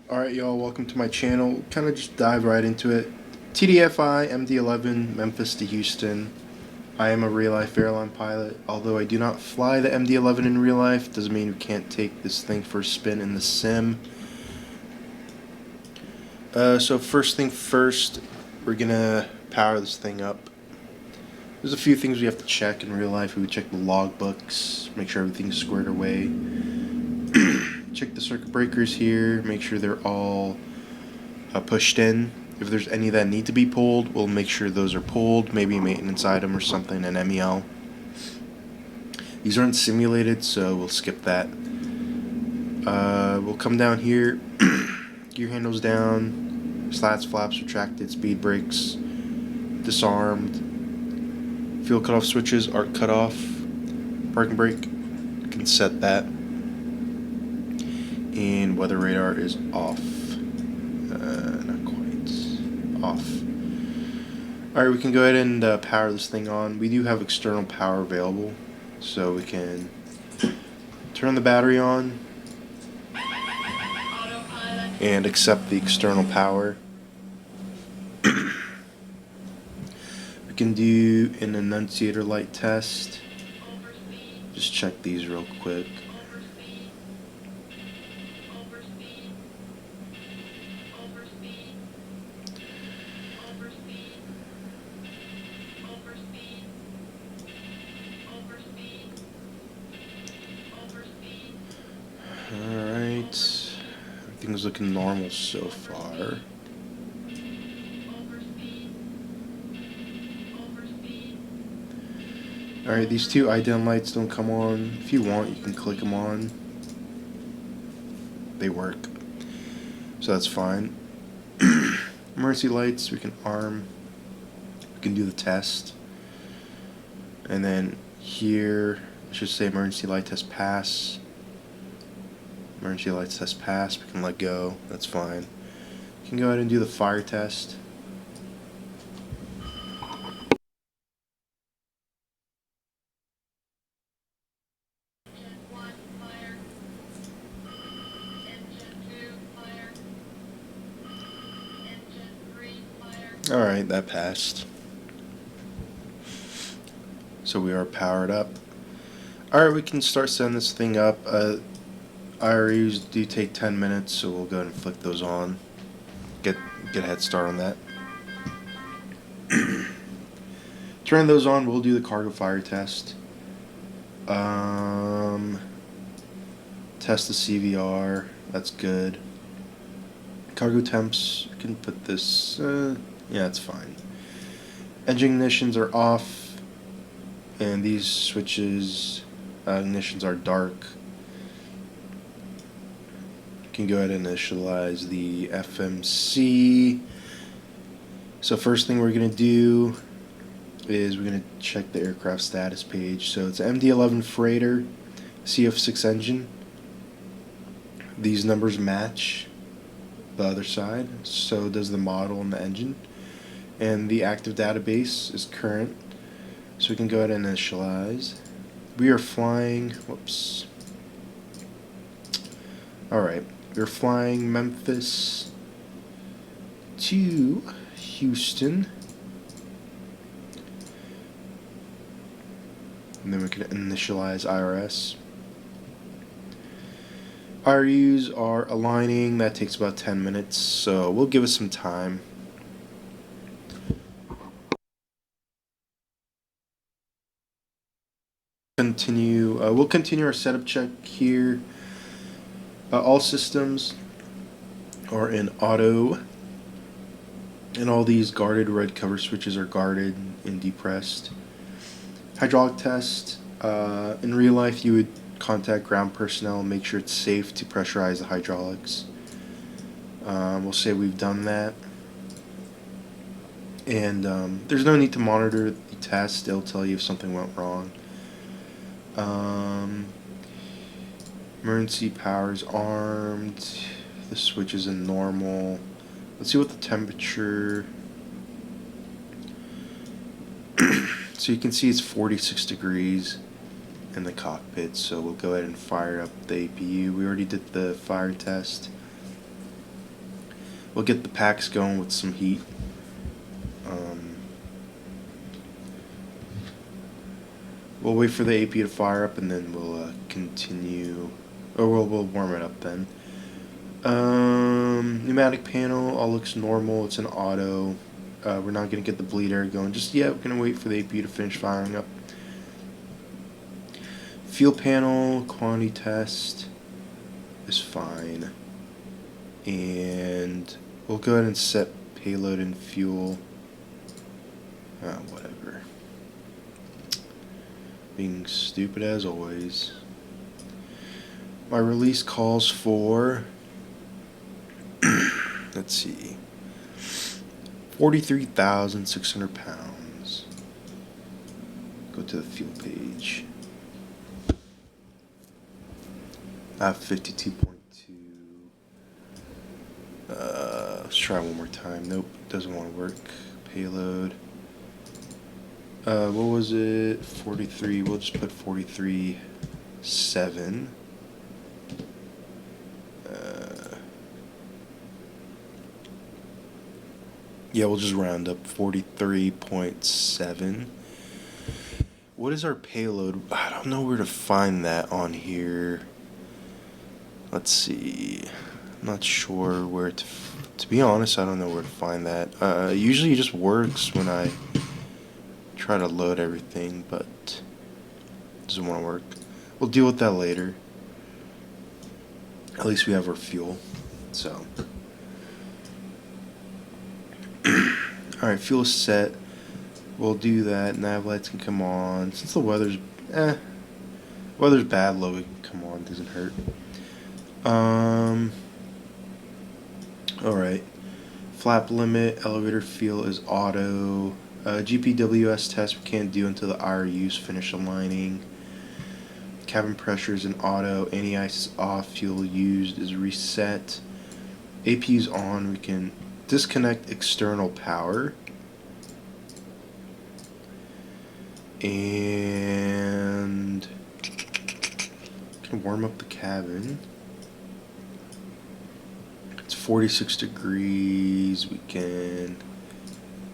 Alright y'all, welcome to my channel. Kind of just dive right into it. TDFi MD-11 Memphis to Houston. I am a real-life airline pilot. Although I do not fly the MD-11 in real life, doesn't mean we can't take this thing for a spin in the sim. So first thing first, we're gonna power this thing up. There's a few things we have to check in real life. We would check the logbooks, make sure everything's squared away. Check the circuit breakers here, make sure they're all pushed in. If there's any that need to be pulled, we'll make sure those are pulled, maybe a maintenance item or something, an MEL. These aren't simulated, so we'll skip that. We'll come down here, gear handles down, slats, flaps retracted, speed brakes disarmed, fuel cutoff switches are cut off, parking brake, you can set that, and weather radar is off. Not quite off. Alright, we can go ahead and power this thing on. We do have external power available, so we can turn the battery on and accept the external power. We can do an annunciator light test. Just check these real quick. Alright, everything's looking normal so far. Alright, these two ident lights don't come on. If you want, you can click them on. They work, so that's fine. Emergency lights, we can arm. We can do the test. And then here, it should say emergency light test pass. Emergency lights test pass, we can let go, that's fine. You can go ahead and do the fire test. Alright, that passed. So we are powered up. Alright, we can start setting this thing up. IRUs do take 10 minutes, so we'll go ahead and flick those on. Get a head start on that. Turn those on, we'll do the cargo fire test. Test the CVR, that's good. Cargo temps, you can put this, yeah, it's fine. Engine ignitions are off, and these switches, ignitions are dark. You can go ahead and initialize the FMC. So first thing we're going to do is we're going to check the aircraft status page. So it's MD-11 freighter, CF6 engine. These numbers match the other side, so does the model and the engine. And the active database is current, so we can go ahead and initialize. We are flying, whoops. Alright, we're flying Memphis to Houston. And then we can initialize IRS. IRUs are aligning, that takes about 10 minutes, so we'll give it some time. We'll continue our setup check here. All systems are in auto, and all these guarded red cover switches are guarded and depressed. Hydraulic test. In real life, you would contact ground personnel and make sure it's safe to pressurize the hydraulics. We'll say we've done that. And there's no need to monitor the test, it'll tell you if something went wrong. Emergency power is armed, the switch is in normal. Let's see what the temperature. So you can see it's 46 degrees in the cockpit, so we'll go ahead and fire up the APU. We already did the fire test. we'll get the packs going with some heat. We'll wait for the AP to fire up, and then we'll continue, or we'll warm it up then. Pneumatic panel all looks normal. It's an auto. We're not going to get the bleed air going just yet. We're going to wait for the AP to finish firing up. Fuel panel quantity test is fine. And we'll go ahead and set payload and fuel. Whatever. Being stupid as always. My release calls for, let's see, 43,600 pounds. Go to the fuel page. 52.2. Let's try one more time. Nope, doesn't want to work. Payload. What was it? 43. We'll just put 43.7. Yeah, we'll just round up 43.7. What is our payload? I don't know where to find that on here. Let's see. I'm not sure where to be honest, I don't know where to find that. Usually it just works when I try to load everything, but it doesn't want to work. We'll deal with that later. At least we have our fuel. So, alright, fuel is set. We'll do that. Nav lights can come on. Since the weather's bad, low can come on. Doesn't hurt. Alright. Flap limit, elevator fuel is auto. GPWS test we can't do until the IRUs finish aligning. Cabin pressure is an auto. Anti-ice is off. Fuel used is reset. AP is on. We can disconnect external power. And can warm up the cabin. It's 46 degrees. We can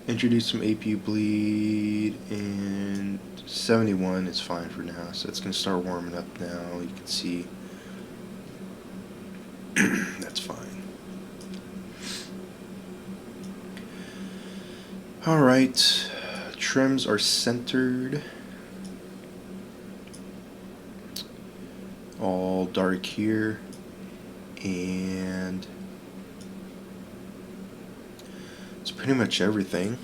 introduce some APU bleed, and 71 is fine for now, so it's going to start warming up now. You can see that's fine. Alright, trims are centered, all dark here, and it's pretty much everything.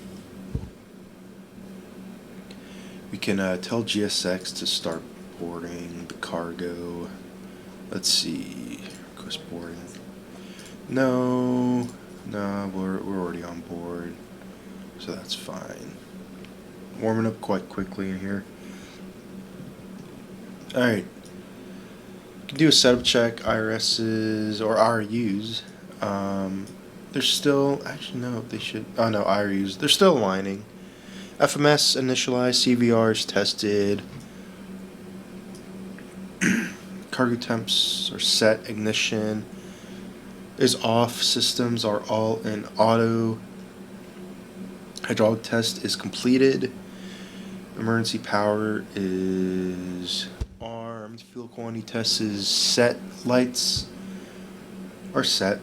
We can tell GSX to start boarding the cargo. Let's see, request boarding. No, we're already on board, so that's fine. Warming up quite quickly in here. Alright, you can do a setup check, IRSs or RUs. They're still, actually no, they should, oh no, IRUs, they're still aligning. FMS initialized, CVRs tested. Cargo temps are set, ignition is off, systems are all in auto. Hydraulic test is completed. Emergency power is armed. Fuel quantity test is set. Lights are set.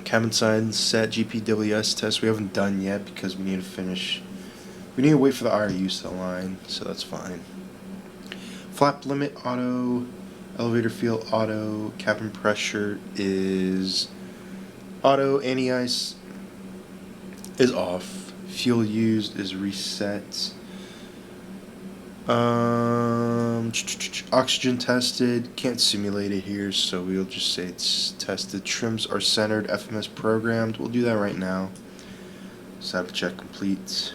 Cabin signs set. GPWS test we haven't done yet because we need to finish. We need to wait for the IRUs to align, so that's fine. Flap limit auto. Elevator fuel auto. Cabin pressure is auto. Anti-ice is off. Fuel used is reset. Oxygen tested. Can't simulate it here, so we'll just say it's tested. Trims are centered. FMS programmed. We'll do that right now. Setup check complete.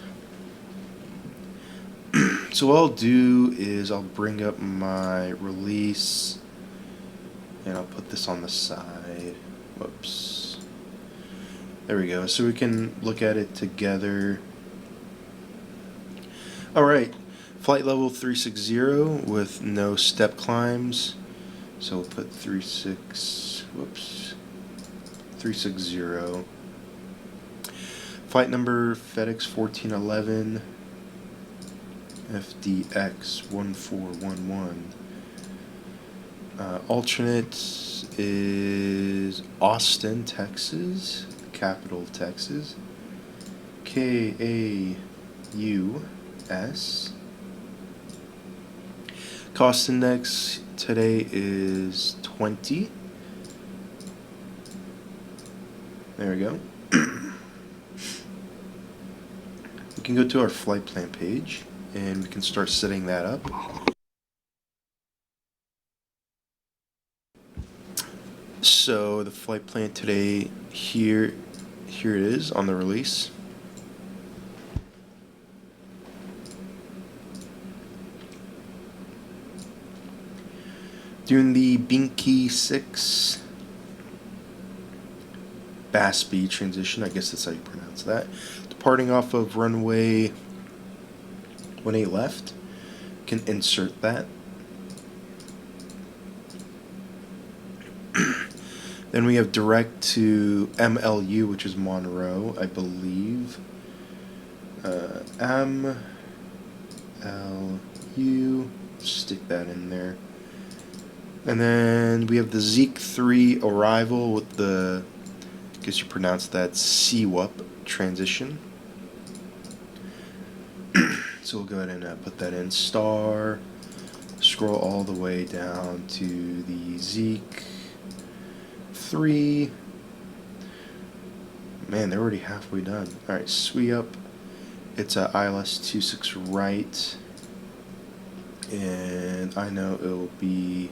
So what I'll do is I'll bring up my release, and I'll put this on the side. Whoops. There we go. So we can look at it together. Alright. Flight level 360 with no step climbs. So we'll put 360 360. Flight number FedEx 1411 FDX 1411. Alternate is Austin, Texas, capital of Texas. KAUS. Cost index today is 20. There we go. We can go to our flight plan page and we can start setting that up. So the flight plan today, here it is on the release. Doing the Binky 6 BASB transition, I guess that's how you pronounce that. Departing off of runway 18 left, can insert that. Then we have direct to MLU, which is Monroe, I believe. MLU, stick that in there. And then we have the Zeke 3 arrival with the, I guess you pronounce that, CWUP transition. So we'll go ahead and put that in. Star, scroll all the way down to the Zeke 3. Man, they're already halfway done. Alright, SWEUP. It's a ILS 26 right. And I know it'll be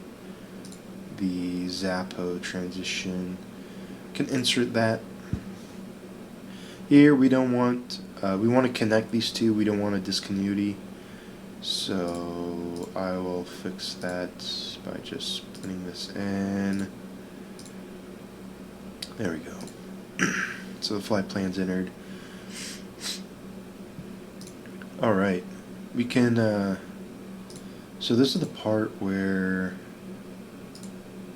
the Zappo transition. Can insert that. Here we don't want, we want to connect these two, we don't want a discontinuity. So I will fix that by just putting this in. There we go. So the flight plan's entered. Alright, we can, so this is the part where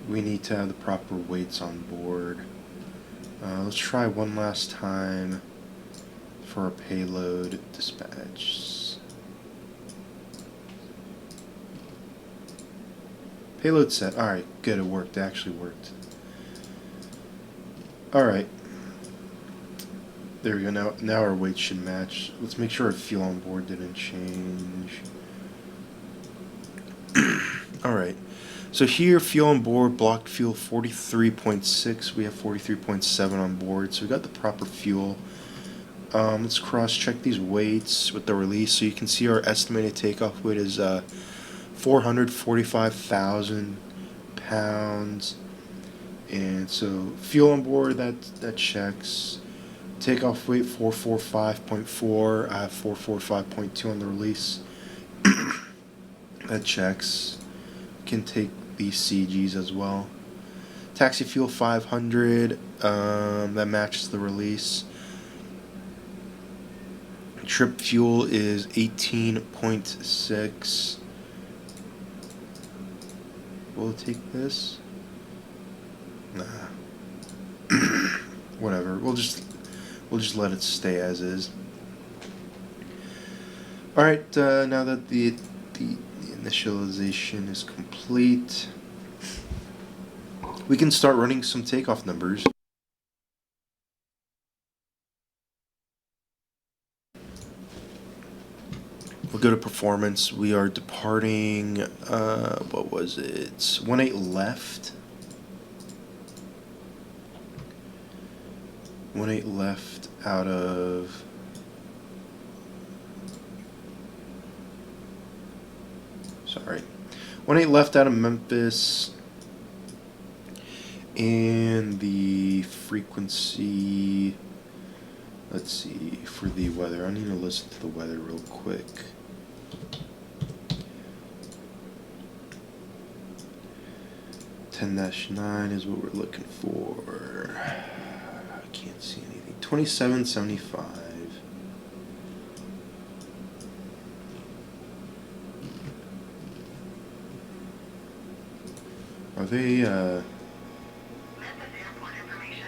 we need to have the proper weights on board. Let's try one last time for our payload dispatch. Payload set. Alright, good, it worked. It actually worked. Alright. There we go. Now our weights should match. Let's make sure our fuel on board didn't change. Alright. So here, fuel on board, blocked fuel 43.6. We have 43.7 on board. So we got the proper fuel. Let's cross-check these weights with the release. So you can see our estimated takeoff weight is 445,000 pounds. And so fuel on board, that checks. Takeoff weight 445.4. I have 445.2 on the release. That checks. Can take these CGs as well. Taxi fuel 500. That matches the release. Trip fuel is 18.6. Will it take this? Nah. Whatever. We'll just let it stay as is. All right. Now that the initialization is complete, we can start running some takeoff numbers. We'll go to performance. We are departing, what was it? 18 left. 18 left out of... Sorry. 18 left out of Memphis. And the frequency... Let's see, for the weather. I need to listen to the weather real quick. (10-9) is what we're looking for. I can't see anything. 2775. Are they, Memphis Airport information.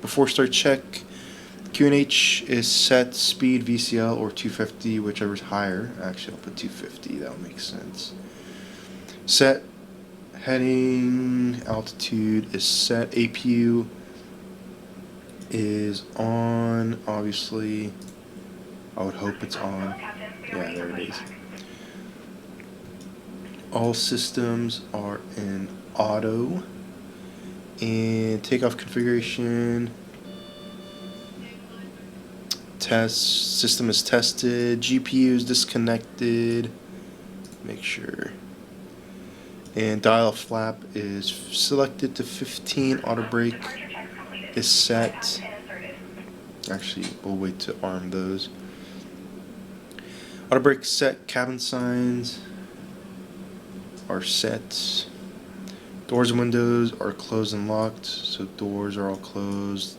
Before start check, QNH is set, speed, VCL, or 250, whichever's higher. Actually, I'll put 250, that'll make sense. Set, heading, altitude is set, APU is on, obviously. I would hope it's on. Yeah, there it is. All systems are in auto. And takeoff configuration. Test, system is tested. GPU is disconnected. Make sure. And dial flap is selected to 15. Auto brake is set. Actually, we'll wait to arm those. Auto brake set. Cabin signs are set. Doors and windows are closed and locked, so doors are all closed.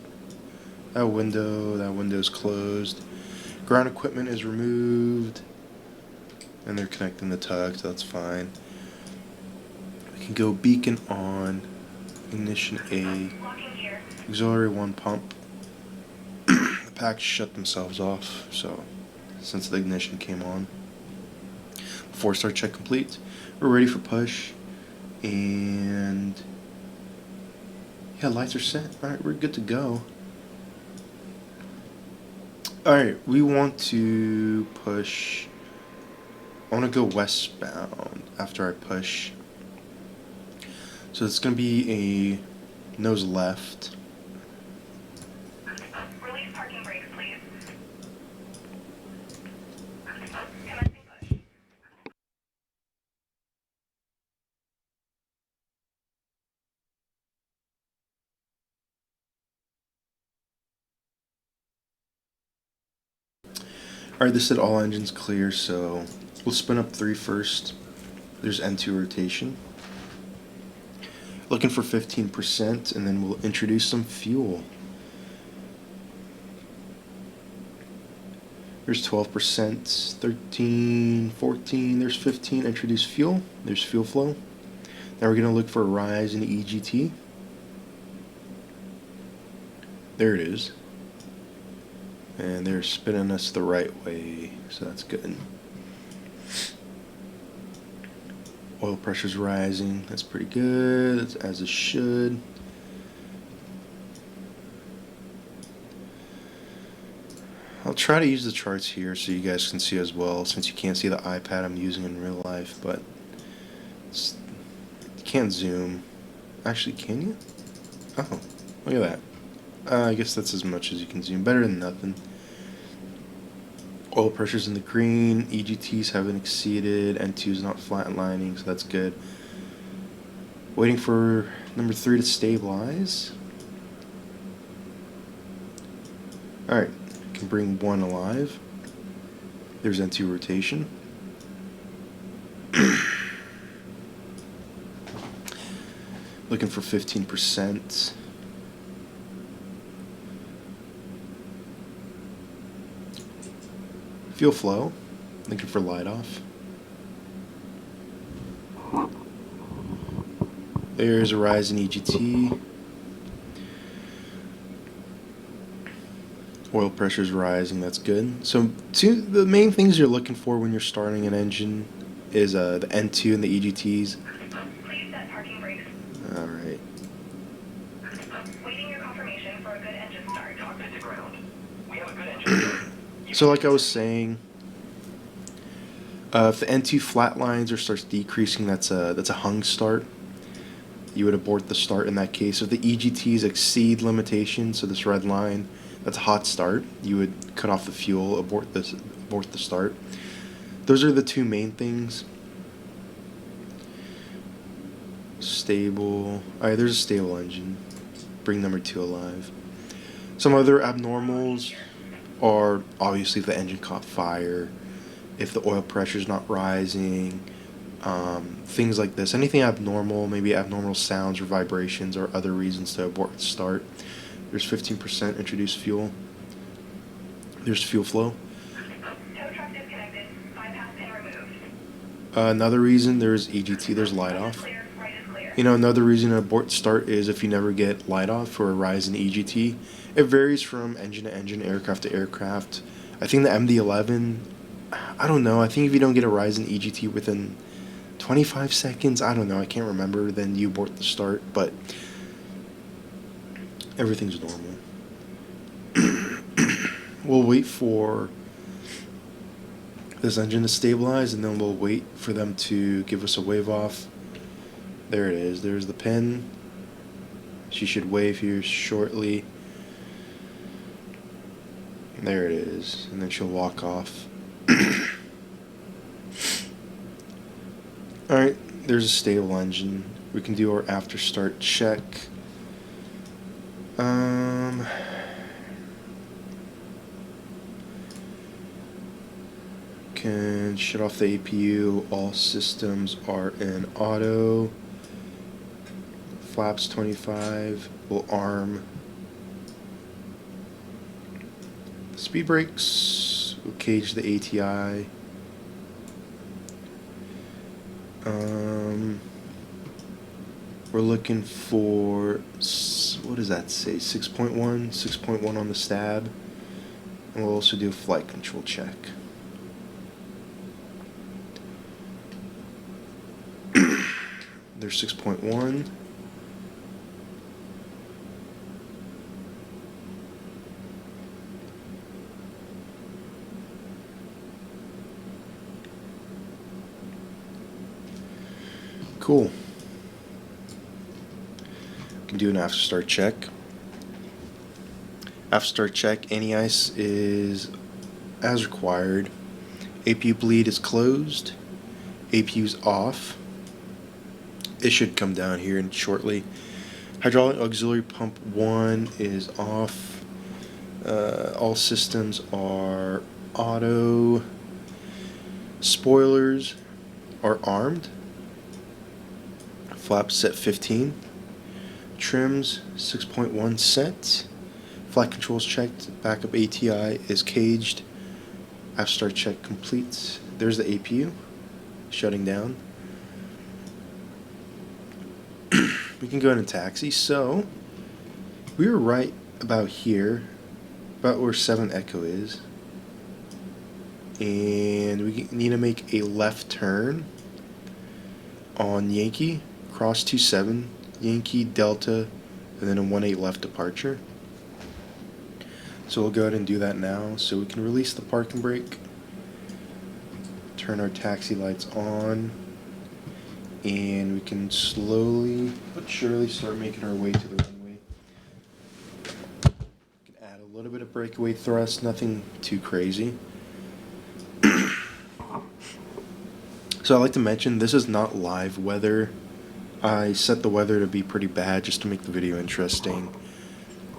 That window is closed. Ground equipment is removed, and they're connecting the tug, so that's fine. We can go beacon on, ignition A, auxiliary 1 pump. The packs shut themselves off, so since the ignition came on. Before start check complete, we're ready for push. And yeah, lights are set. Alright, we're good to go. Alright, we want to push. I want to go westbound after I push. So it's going to be a nose left. Release parking brakes, please. Commencing push. Alright, this said all engines clear, so we'll spin up 3 first. There's N2 rotation. Looking for 15%, and then we'll introduce some fuel. There's 12%, 13, 14, there's 15, introduce fuel. There's fuel flow. Now we're going to look for a rise in EGT. There it is. And they're spinning us the right way, so that's good. Oil pressure's rising, that's pretty good, that's as it should. I'll try to use the charts here so you guys can see as well, since you can't see the iPad I'm using in real life, but you can't zoom. Actually, can you? Oh, look at that. I guess that's as much as you can zoom. Better than nothing. Oil pressure's in the green. EGTs haven't exceeded. N2's not flatlining, so that's good. Waiting for number 3 to stabilize. Alright, can bring 1 alive. There's N2 rotation. Looking for 15%. Fuel flow, looking for light off. There's a rise in EGT. Oil pressure's rising, that's good. So the main things you're looking for when you're starting an engine is the N2 and the EGTs. Please set parking brakes. Alright. Waiting your confirmation for a good engine start. Cockpit to ground. We have a good engine. So like I was saying, if the N2 flatlines or starts decreasing, that's a hung start. You would abort the start in that case. If the EGTs exceed limitations, so this red line, that's a hot start. You would cut off the fuel, abort the start. Those are the 2 main things. Stable. Alright, there's a stable engine. Bring number 2 alive. Some other abnormals are obviously if the engine caught fire, if the oil pressure is not rising, things like this. Anything abnormal, maybe abnormal sounds or vibrations or other reasons to abort the start. There's 15% introduced fuel. There's fuel flow. Tow truck disconnected. Bypass pin removed. Another reason, there's EGT, there's light Right is off. clear. Right is clear. You know, another reason to abort start is if you never get light off for a rise in EGT. It varies from engine to engine, aircraft to aircraft. I think the MD-11, I don't know. I think if you don't get a rise in EGT within 25 seconds, I don't know. I can't remember. Then you abort the start, but everything's normal. We'll wait for this engine to stabilize, and then we'll wait for them to give us a wave off. There it is. There's the pin. She should wave here shortly. There it is. And then she'll walk off. Alright, there's a stable engine. We can do our after start check. Can shut off the APU. All systems are in auto. Flaps 25 will arm. Speed brakes will cage the ATI. We're looking for, what does that say? 6.1, 6.1 on the stab, and we'll also do a flight control check. There's 6.1. Cool. Can do an after start check. After start check, anti-ice is as required. APU bleed is closed. APU's off. It should come down here and shortly. Hydraulic auxiliary pump 1 is off. All systems are auto. Spoilers are armed. Flaps set 15. Trims 6.1 set. Flight controls checked. Backup ATI is caged. After start check complete. There's the APU shutting down. We can go ahead and taxi. So we were right about here, about where 7 Echo is, and we need to make a left turn on Yankee, cross 27, Yankee Delta, and then a 18 left departure. So we'll go ahead and do that now. So we can release the parking brake, turn our taxi lights on, and we can slowly but surely start making our way to the runway. We can add a little bit of breakaway thrust, nothing too crazy. So I like to mention this is not live weather. I set the weather to be pretty bad just to make the video interesting.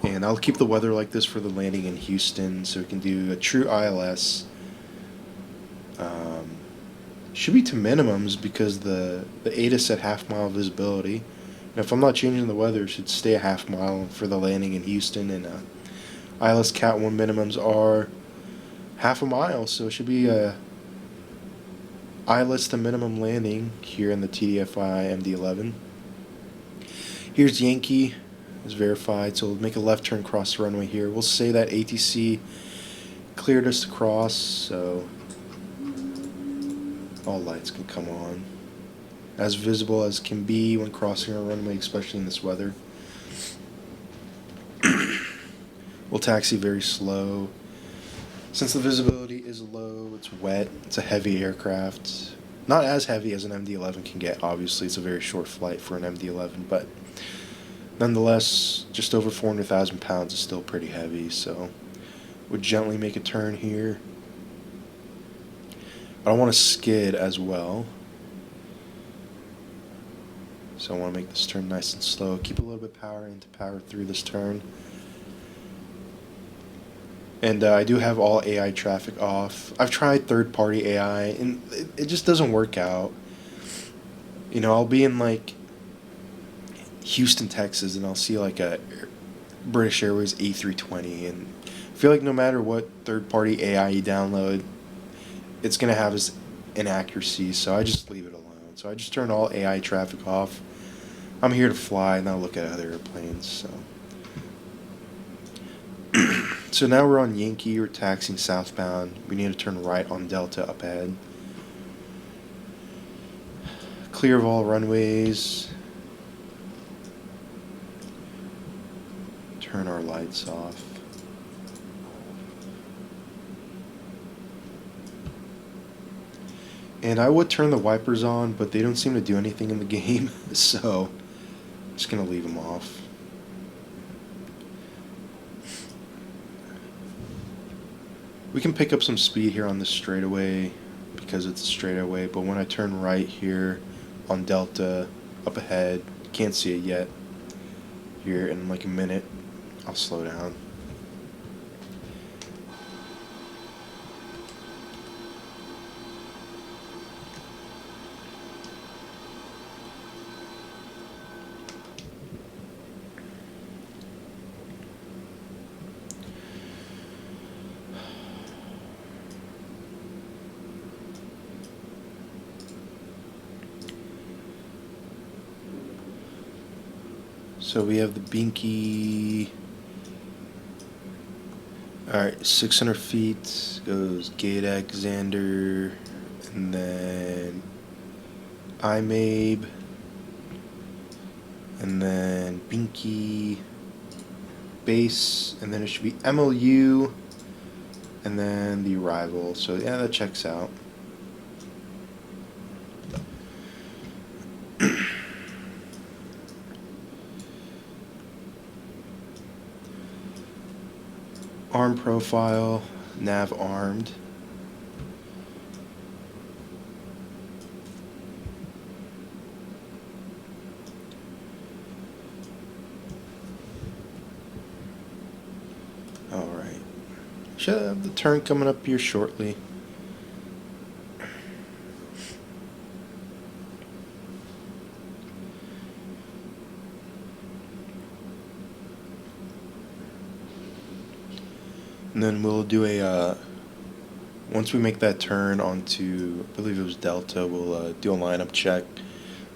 And I'll keep the weather like this for the landing in Houston, so we can do a true ILS. Should be to minimums because the ADA set half-mile visibility. And if I'm not changing the weather, it should stay a half-mile for the landing in Houston. And ILS Cat 1 minimums are half a mile, so it should be a ILS to minimum landing here in the TDFi MD-11. Here's Yankee. Is verified, so we'll make a left turn across the runway here. We'll say that ATC cleared us to cross, so all lights can come on. As visible as can be when crossing a runway, especially in this weather. We'll taxi very slow. Since the visibility is low, it's wet, it's a heavy aircraft. Not as heavy as an MD-11 can get, obviously. It's a very short flight for an MD-11, but nonetheless, just over 400,000 pounds is still pretty heavy, so we'll gently make a turn here. But I want to skid as well, so I want to make this turn nice and slow. Keep a little bit of power in to power through this turn. And I do have all AI traffic off. I've tried third-party AI, and it just doesn't work out. You know, I'll be in like Houston, Texas, and I'll see like a British Airways A320, and I feel like no matter what third-party AI you download, it's gonna have inaccuracies, so I just leave it alone. So I just turn all AI traffic off. I'm here to fly, not look at other airplanes. So, so now we're on Yankee. We're taxiing southbound. We need to turn right on Delta up ahead. Clear of all runways. Turn our lights off. And I would turn the wipers on, but they don't seem to do anything in the game, so I'm just going to leave them off. We can pick up some speed here on this straightaway because it's a straightaway, but when I turn right here on Delta up ahead, you can't see it yet. Here in like a minute, I'll slow down. So we have the Binky. Alright, 600 feet goes Gate Alexander, and then IMAB, and then Binky base, and then it should be MLU, and then the arrival. So yeah, that checks out. Arm profile, nav armed. Alright. Should have the turn coming up here shortly. And then we'll do a, once we make that turn onto, I believe it was Delta, we'll do a lineup check,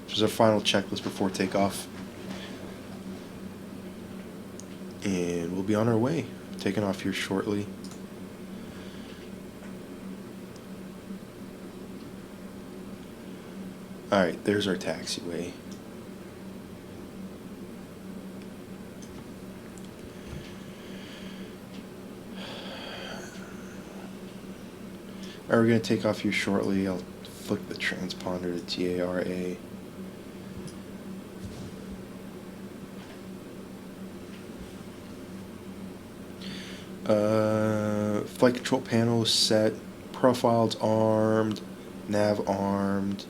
which is our final checklist before takeoff. And we'll be on our way, taking off here shortly. Alright, there's our taxiway. Alright, we're going to take off here shortly. I'll flick the transponder to TARA. Flight control panel is set. Profile's armed. Nav armed.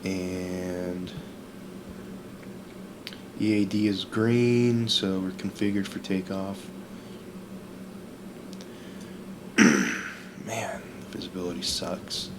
And EAD is green, so we're configured for takeoff. Man, visibility sucks.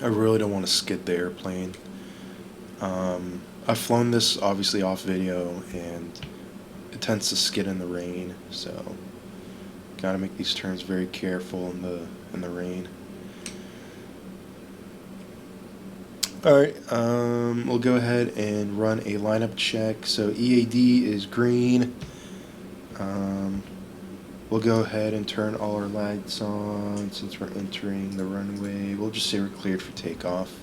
I really don't want to skid the airplane. I've flown this obviously off video, and it tends to skid in the rain, so gotta make these turns very careful in the rain. Alright, we'll go ahead and run a lineup check. So EAD is green. We'll go ahead and turn all our lights on since we're entering the runway. We'll just say we're cleared for takeoff.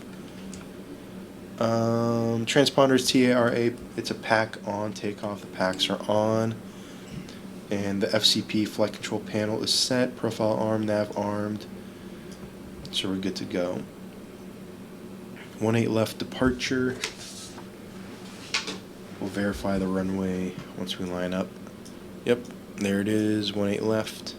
Transponders TARA, it's a pack on takeoff. The packs are on. And the FCP flight control panel is set. Profile armed, nav armed. So we're good to go. 18 left departure. We'll verify the runway once we line up. Yep, there it is, 18 left.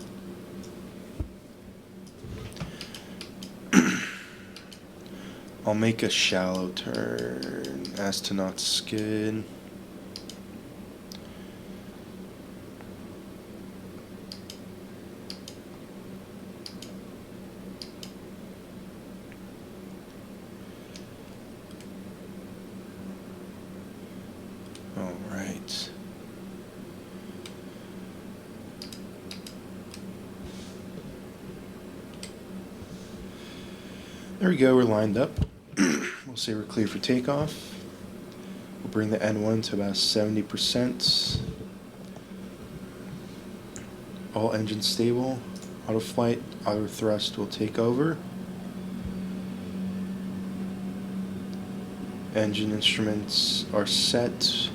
I'll make a shallow turn as to not skid. right. There we go, we're lined up. We'll say we're clear for takeoff. We'll bring the N1 to about 70%. All engines stable. Auto flight, auto thrust will take over. Engine instruments are set.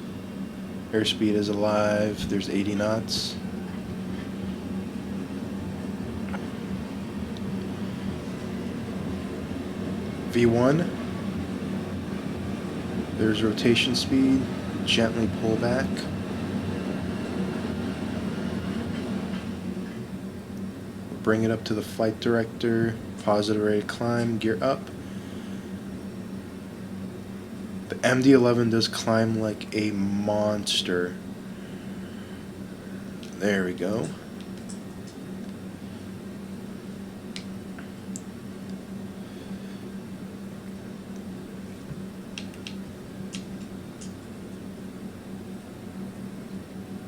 Airspeed is alive. There's 80 knots. V1. There's rotation speed. Gently pull back. Bring it up to the flight director. Positive rate of climb. Gear up. The MD-11 does climb like a monster. There we go.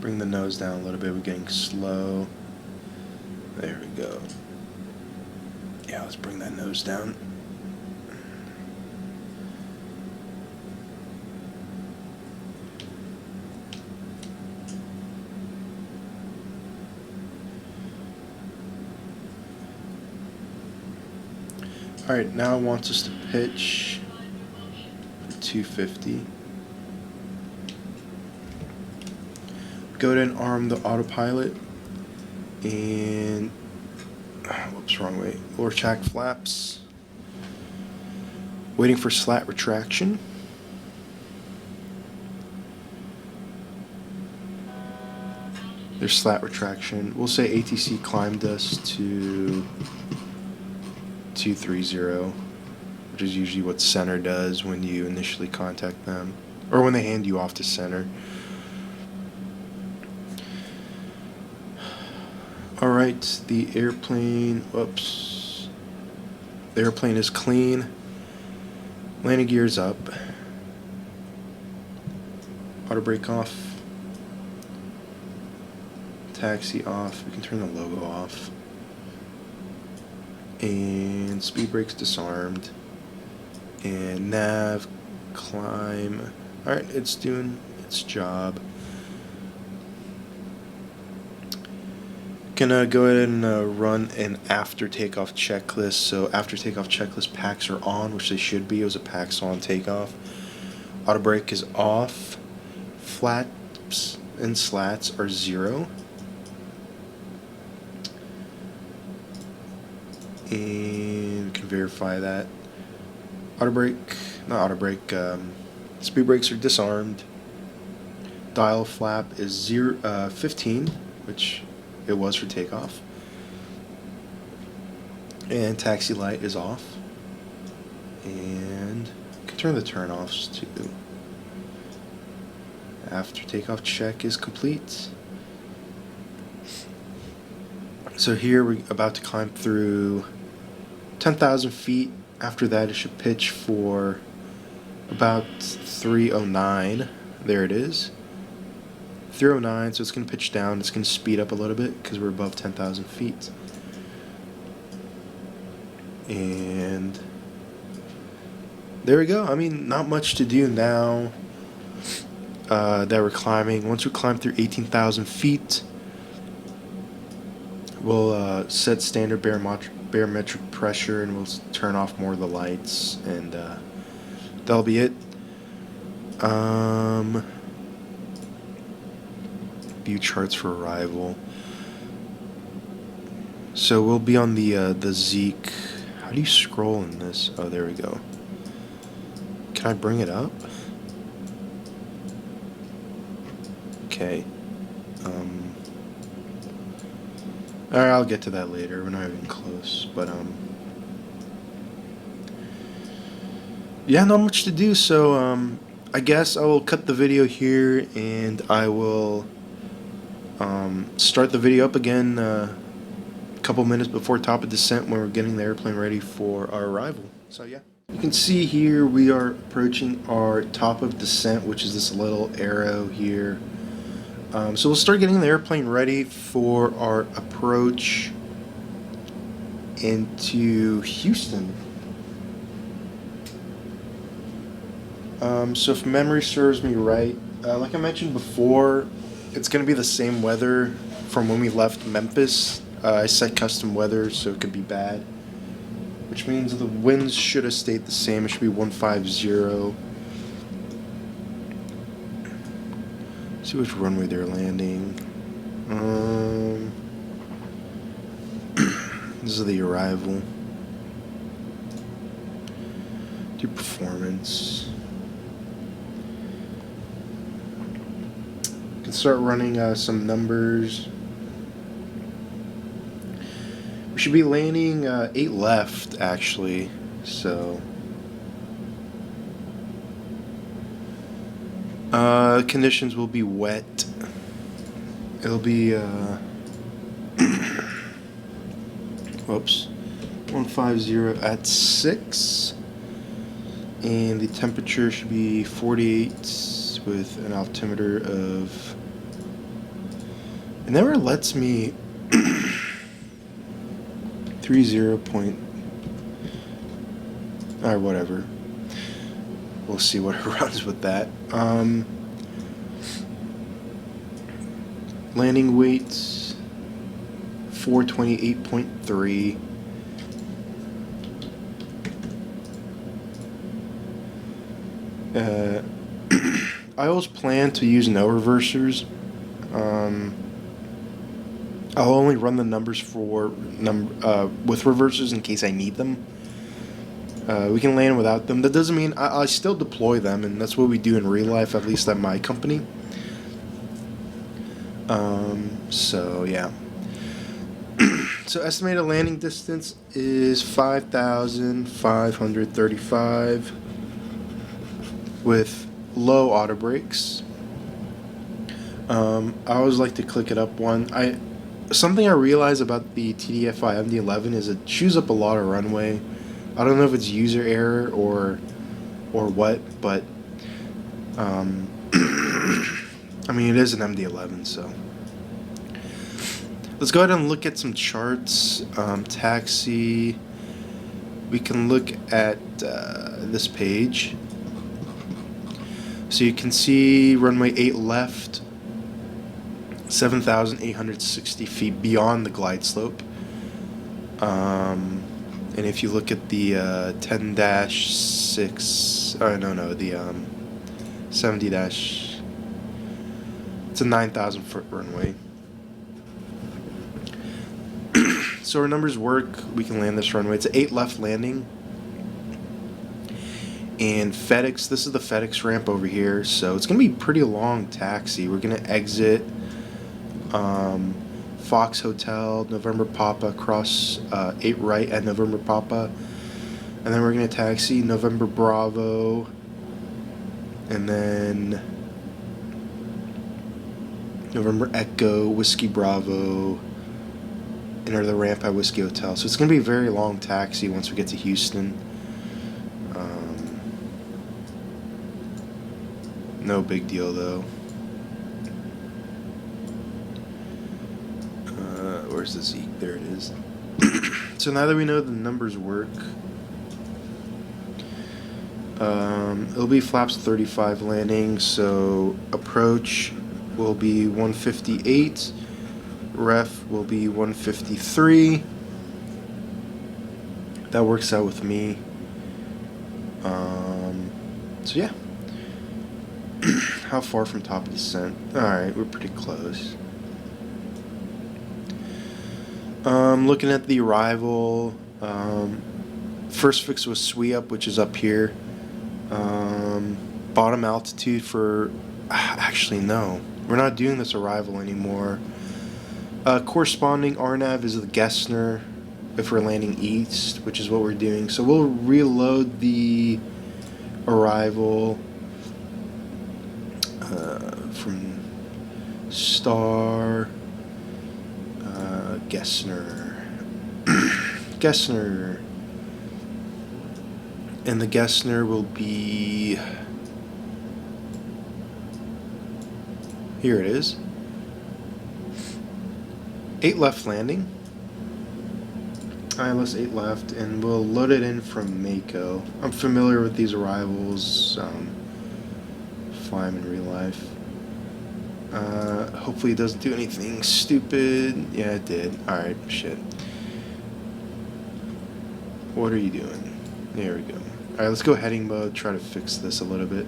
Bring the nose down a little bit. We're getting slow. There we go. Yeah, let's bring that nose down. Alright, now it wants us to pitch for 250. Go ahead and arm the autopilot and whoops, wrong way. Lower jack flaps. Waiting for slat retraction. There's slat retraction. We'll say ATC climbed us to 230, which is usually what center does when you initially contact them, or when they hand you off to center. Alright, the airplane, whoops, the airplane is clean, landing gears up, auto brake off, taxi off, we can turn the logo off, and speed brakes disarmed, and nav, climb. Alright, it's doing its job. Gonna go ahead and run an after takeoff checklist. So after takeoff checklist packs are on, which they should be. It was a packs on takeoff. Auto brake is off. Flaps and slats are 0. And we can verify that. Auto brake, not auto brake. Speed brakes are disarmed. Dial flap is 15, which it was for takeoff. And taxi light is off. And you can turn the turn offs too. After takeoff check is complete. So here we're about to climb through 10,000 feet. After that it should pitch for about 309. There it is. 309, so it's going to pitch down. It's going to speed up a little bit because we're above 10,000 feet. And there we go. I mean, not much to do now that we're climbing. Once we climb through 18,000 feet, we'll set standard barometric pressure, and we'll turn off more of the lights, and that'll be it. View charts for arrival. So we'll be on the Zeke. How do you scroll in this? Oh, there we go. Can I bring it up? Okay. Alright, I'll get to that later. We're not even close, but yeah, not much to do. So I guess I will cut the video here, and I will start the video up again a couple minutes before top of descent when we're getting the airplane ready for our arrival. So yeah. You can see here we are approaching our top of descent, which is this little arrow here. So we'll start getting the airplane ready for our approach into Houston. So if memory serves me right, like I mentioned before, it's going to be the same weather from when we left Memphis. I set custom weather so it could be bad, which means the winds should have stayed the same. It should be 150. See which runway they're landing. This is the arrival. Do performance. Can start running some numbers. We should be landing 8 left actually, so conditions will be wet. It'll be whoops, 150 at 6, and the temperature should be 48 with an altimeter of, it never lets me 30 point, or whatever. We'll see what it runs with that. Landing weights 428.3. I always plan to use no reversers. I'll only run the numbers for with reversers in case I need them. We can land without them. That doesn't mean I still deploy them, and that's what we do in real life, at least at my company. So yeah. So estimated landing distance is 5,535 with low auto brakes. I always like to click it up one. Something I realize about the TDFi MD-11 is it chews up a lot of runway. I don't know if it's user error or what, but I mean, it is an MD-11, so. Let's go ahead and look at some charts. Taxi. We can look at this page. So you can see runway 8 left, 7,860 feet beyond the glide slope. And if you look at the 10-6, the 70-, it's a 9,000 foot runway. So our numbers work. We can land this runway. It's an 8 left landing. And FedEx, this is the FedEx ramp over here. So it's going to be a pretty long taxi. We're going to exit Fox Hotel, November Papa, cross 8 right at November Papa. And then we're going to taxi November Bravo. And then November Echo, Whiskey Bravo. Enter the ramp at Whiskey Hotel. So it's going to be a very long taxi once we get to Houston. No big deal though. Where's the Zeke? There it is. So now that we know the numbers work, it'll be flaps 35 landing. So approach will be 158. Ref will be 153. That works out with me. So yeah. How far from top of descent? Alright, we're pretty close. Looking at the arrival, first fix was Sui Up, which is up here. Bottom altitude for, actually no, we're not doing this arrival anymore. Corresponding RNAV is the Gessner if we're landing east, which is what we're doing. So we'll reload the arrival from Star Gessner. And the Gessner will be... Here it is. 8 left landing. ILS 8 left, and we'll load it in from Mako. I'm familiar with these arrivals. Fly them in real life. Hopefully it doesn't do anything stupid. Yeah, it did. Alright, shit. What are you doing? There we go. Alright, let's go heading mode, try to fix this a little bit.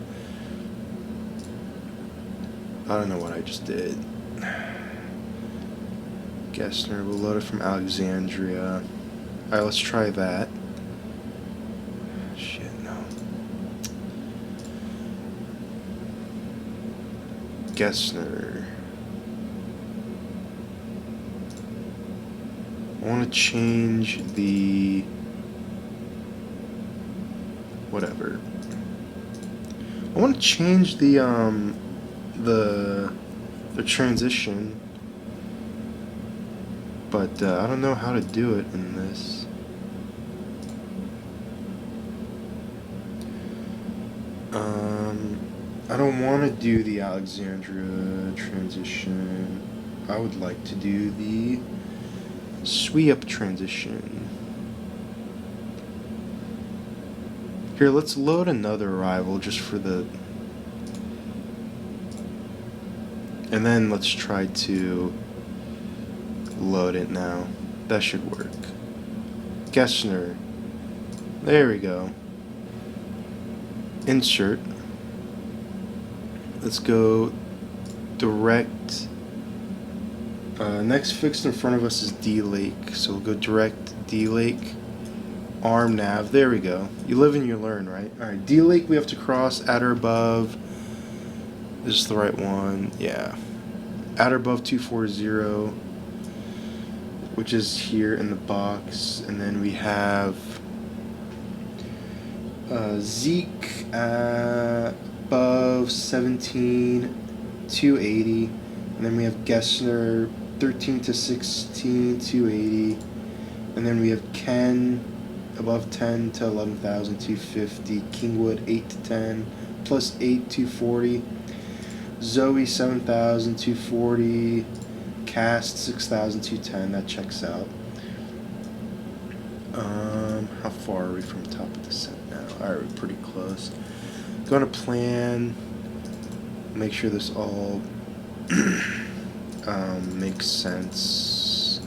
I don't know what I just did. Gessner, we'll load it from Alexandria. Alright, let's try that. Shit, no. Gessner. I want to change the... whatever. I want to change the transition, but I don't know how to do it in this. I don't want to do the Alexandria transition. I would like to do the SWE-up transition. Here, let's load another arrival just for the... And then let's try to load it now. That should work. Gessner. There we go. Insert. Let's go direct. Next fixed in front of us is D Lake. So we'll go direct D Lake. Arm nav. There we go. You live and you learn, right? Alright, D Lake we have to cross at or above. Is this the right one? Yeah. At or above 240, which is here in the box. And then we have Zeke above 17,280. And then we have Gessner 13 to 16, 280. And then we have Ken above 10 to 11,250. Kingwood 8 to 10 plus 8, 240. Zoe 7,240. Cast 6,210. That checks out. How far are we from top of descent now? Alright, we're pretty close. Going to plan. Make sure this all makes sense.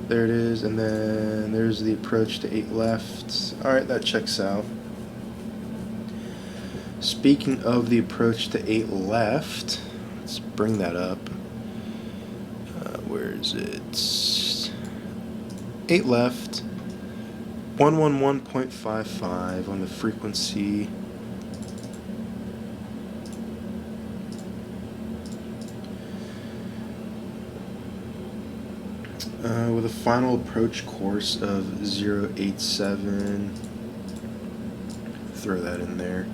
There it is, and then there's the approach to 8 left. Alright, that checks out. Speaking of the approach to 8 left, let's bring that up. Where is it? 8 left. 111.55 on the frequency. With a final approach course of 087. Throw that in there.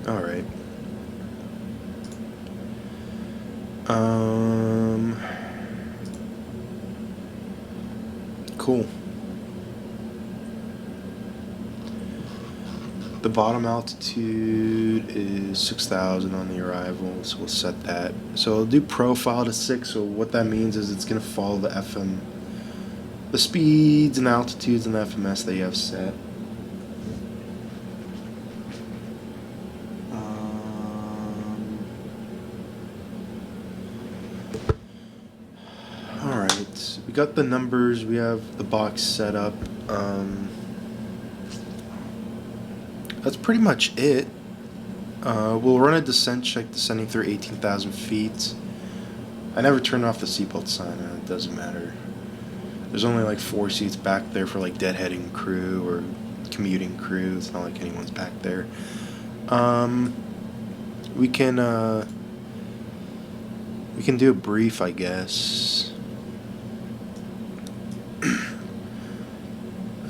Alright. Cool. The bottom altitude is 6,000 on the arrival, so we'll set that. So I'll do profile to 6, so what that means is it's going to follow the FM, the speeds and altitudes and the FMS that you have set. Alright, we got the numbers, we have the box set up. That's pretty much it. We'll run a descent check descending through 18,000 feet. I never turned off the seatbelt sign, and it doesn't matter. There's only like 4 seats back there for like deadheading crew or commuting crew. It's not like anyone's back there. We can do a brief, I guess.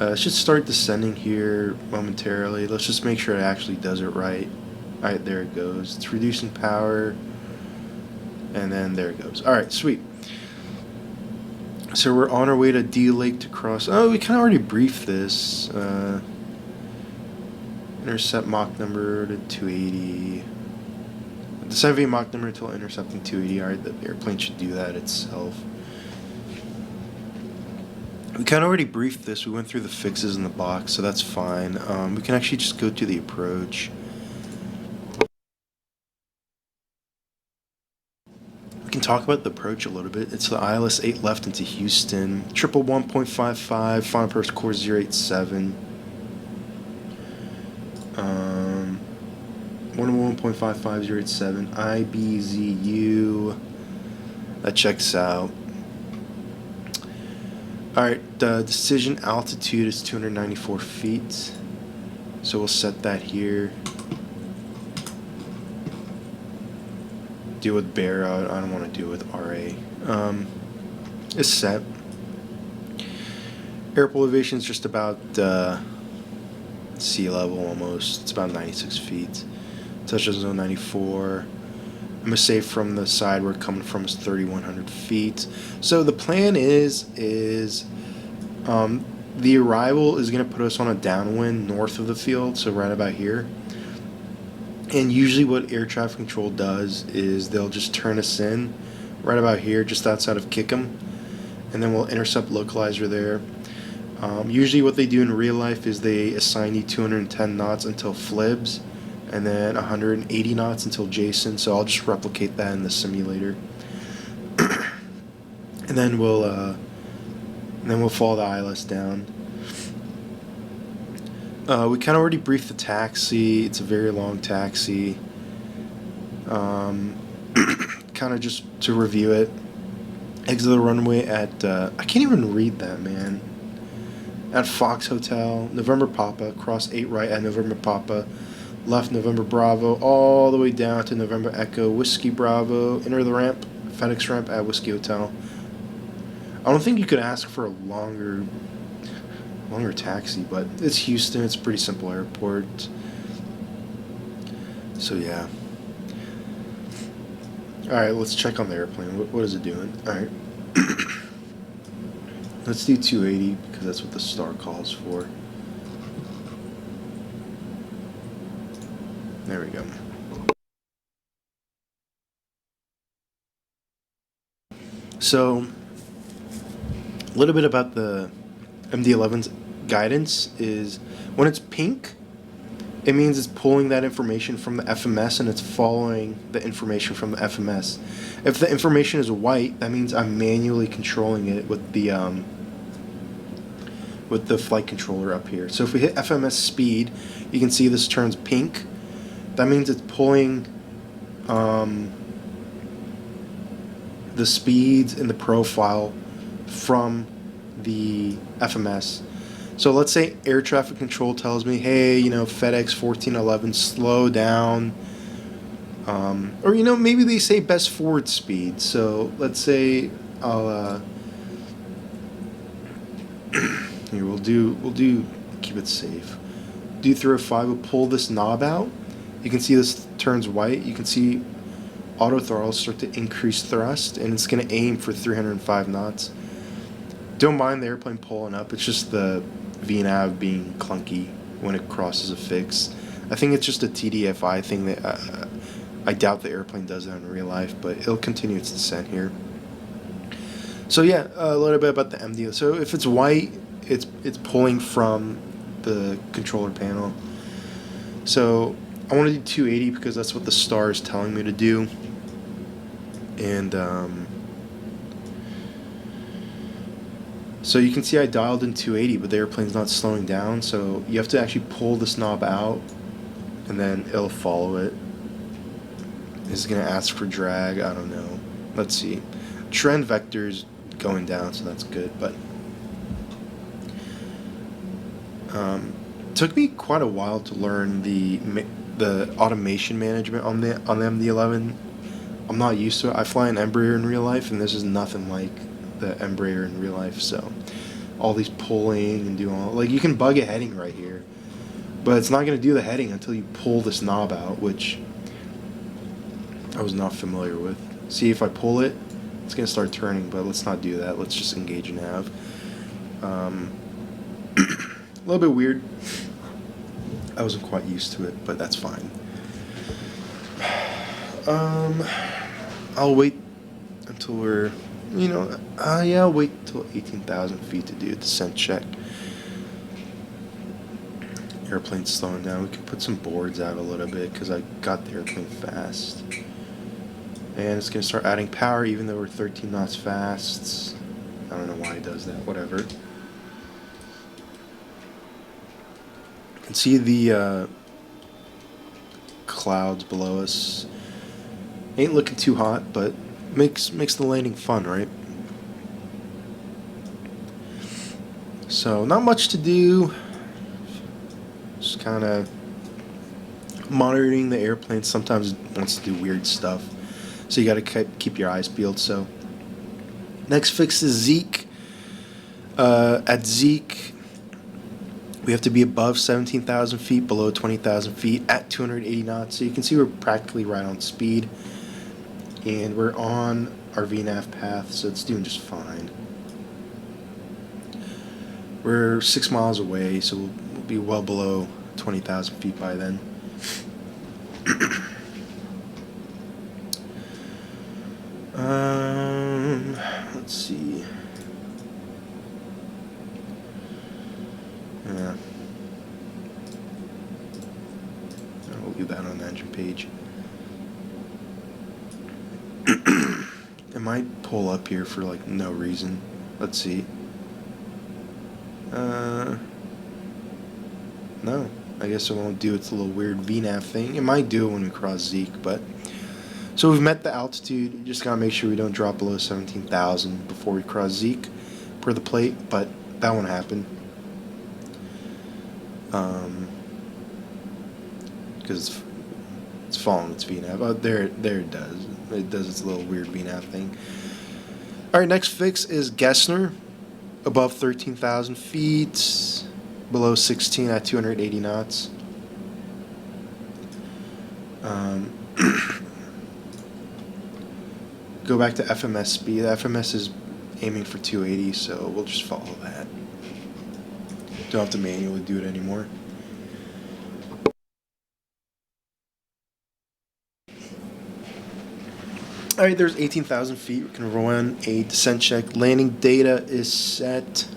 It should start descending here momentarily. Let's just make sure it actually does it right. Alright, there it goes. It's reducing power. And then there it goes. Alright, sweet. So we're on our way to D Lake to cross. Oh, we kind of already briefed this. Intercept Mach number to 280. The 7V Mach number until intercepting 280. Alright, the airplane should do that itself. We kind of already briefed this. We went through the fixes in the box, so that's fine. We can actually just go to the approach. We can talk about the approach a little bit. It's the ILS 8 left into Houston. 111.55, final approach course 087. 111.55, 087. IBZU. That checks out. Alright, the decision altitude is 294 feet. So we'll set that here. Deal with bear out. I don't want to deal with RA. It's set. Airport elevation is just about sea level almost. It's about 96 feet. Touchdown zone 94. I'm gonna say from the side we're coming from is 3,100 feet. So the plan is the arrival is gonna put us on a downwind north of the field, so right about here. And usually what air traffic control does is they'll just turn us in right about here, just outside of Kickham, and then we'll intercept localizer there. Usually what they do in real life is they assign you 210 knots until Flibs, and then 180 knots until Jason. So I'll just replicate that in the simulator, and then we'll follow the ILS down. We kind of already briefed the taxi. It's a very long taxi. Kind of just to review it. Exit the runway at I can't even read that, man. At Fox Hotel, November Papa, cross 8 right at November Papa, left November Bravo, all the way down to November Echo, Whiskey Bravo, enter the ramp, FedEx ramp at Whiskey Hotel. I don't think you could ask for a longer taxi, but it's Houston, it's a pretty simple airport. So yeah. Alright, let's check on the airplane. What is it doing? Alright. Let's do 280 because that's what the star calls for. There we go. So, a little bit about the MD-11's guidance is when it's pink, it means it's pulling that information from the FMS and it's following the information from the FMS. If the information is white, that means I'm manually controlling it with the flight controller up here. So if we hit FMS speed, you can see this turns pink. That means it's pulling the speeds in the profile from the FMS. So let's say air traffic control tells me, hey, FedEx 1411, slow down. Or, maybe they say best forward speed. So let's say I'll, here, we'll do, keep it safe. Do 305, we'll pull this knob out. You can see this turns white. You can see auto throttle start to increase thrust, and it's going to aim for 305 knots. Don't mind the airplane pulling up. It's just the VNAV being clunky when it crosses a fix. I think it's just a TDFi thing that I doubt the airplane does that in real life, but it'll continue its descent here. So yeah, a little bit about the MD. So if it's white, it's pulling from the controller panel. So I want to do 280 because that's what the star is telling me to do. And so you can see I dialed in 280, but the airplane's not slowing down. So you have to actually pull this knob out, and then it'll follow it. Is it going to ask for drag? I don't know. Let's see. Trend vector's going down, so that's good. But it took me quite a while to learn the automation management on the MD-11. I'm not used to it. I fly an Embraer in real life, and this is nothing like the Embraer in real life. So all these pulling and doing all, like, you can bug a heading right here, but it's not going to do the heading until you pull this knob out, which I was not familiar with. See, if I pull it, It's gonna start turning, but let's not do that. Let's just engage nav. A little bit weird. I wasn't quite used to it, but that's fine. I'll wait until we're, yeah, I'll wait until 18,000 feet to do a descent check. Airplane's slowing down. We can put some boards out a little bit because I got the airplane fast. And it's going to start adding power even though we're 13 knots fast. I don't know why it does that. Whatever. You can see the clouds below us. Ain't looking too hot, but makes the landing fun, right? So not much to do. Just kind of monitoring the airplane. Sometimes it wants to do weird stuff, so you got to keep your eyes peeled. So next fix is Zeke. At Zeke, we have to be above 17,000 feet, below 20,000 feet at 280 knots. So you can see we're practically right on speed, and we're on our VNAV path, so it's doing just fine. We're 6 miles away, so we'll be well below 20,000 feet by then. Let's see. Yeah. I'll leave that on the engine page. It might pull up here for like no reason. Let's see. No, I guess it won't do its little weird VNAV thing. It might do it when we cross Zeke, but so we've met the altitude. You just gotta make sure we don't drop below 17,000 before we cross Zeke per the plate, but that won't happen. Because it's following its VNAV. Oh, there it does. It does its little weird VNAV thing. All right, next fix is Gessner, above 13,000 feet, below 16 at 280 knots. Go back to FMS speed. The FMS is aiming for 280, so we'll just follow that. Don't have to manually do it anymore. Alright, there's 18,000 feet. We're going to run a descent check. Landing data is set.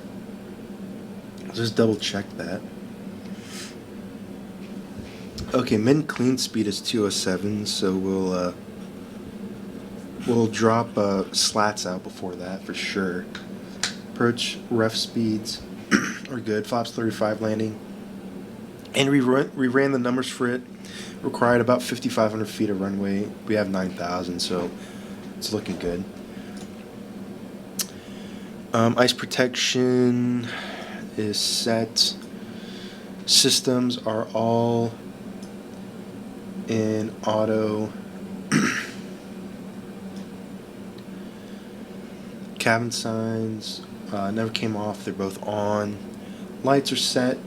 Let's just double check that. Okay, min clean speed is 207, so we'll drop slats out before that for sure. Approach ref speeds are good. Flaps 35 landing. And we ran the numbers for it. Required about 5,500 feet of runway. We have 9,000, so it's looking good. Ice protection is set. Systems are all in auto. Cabin signs never came off. They're both on. Lights are set.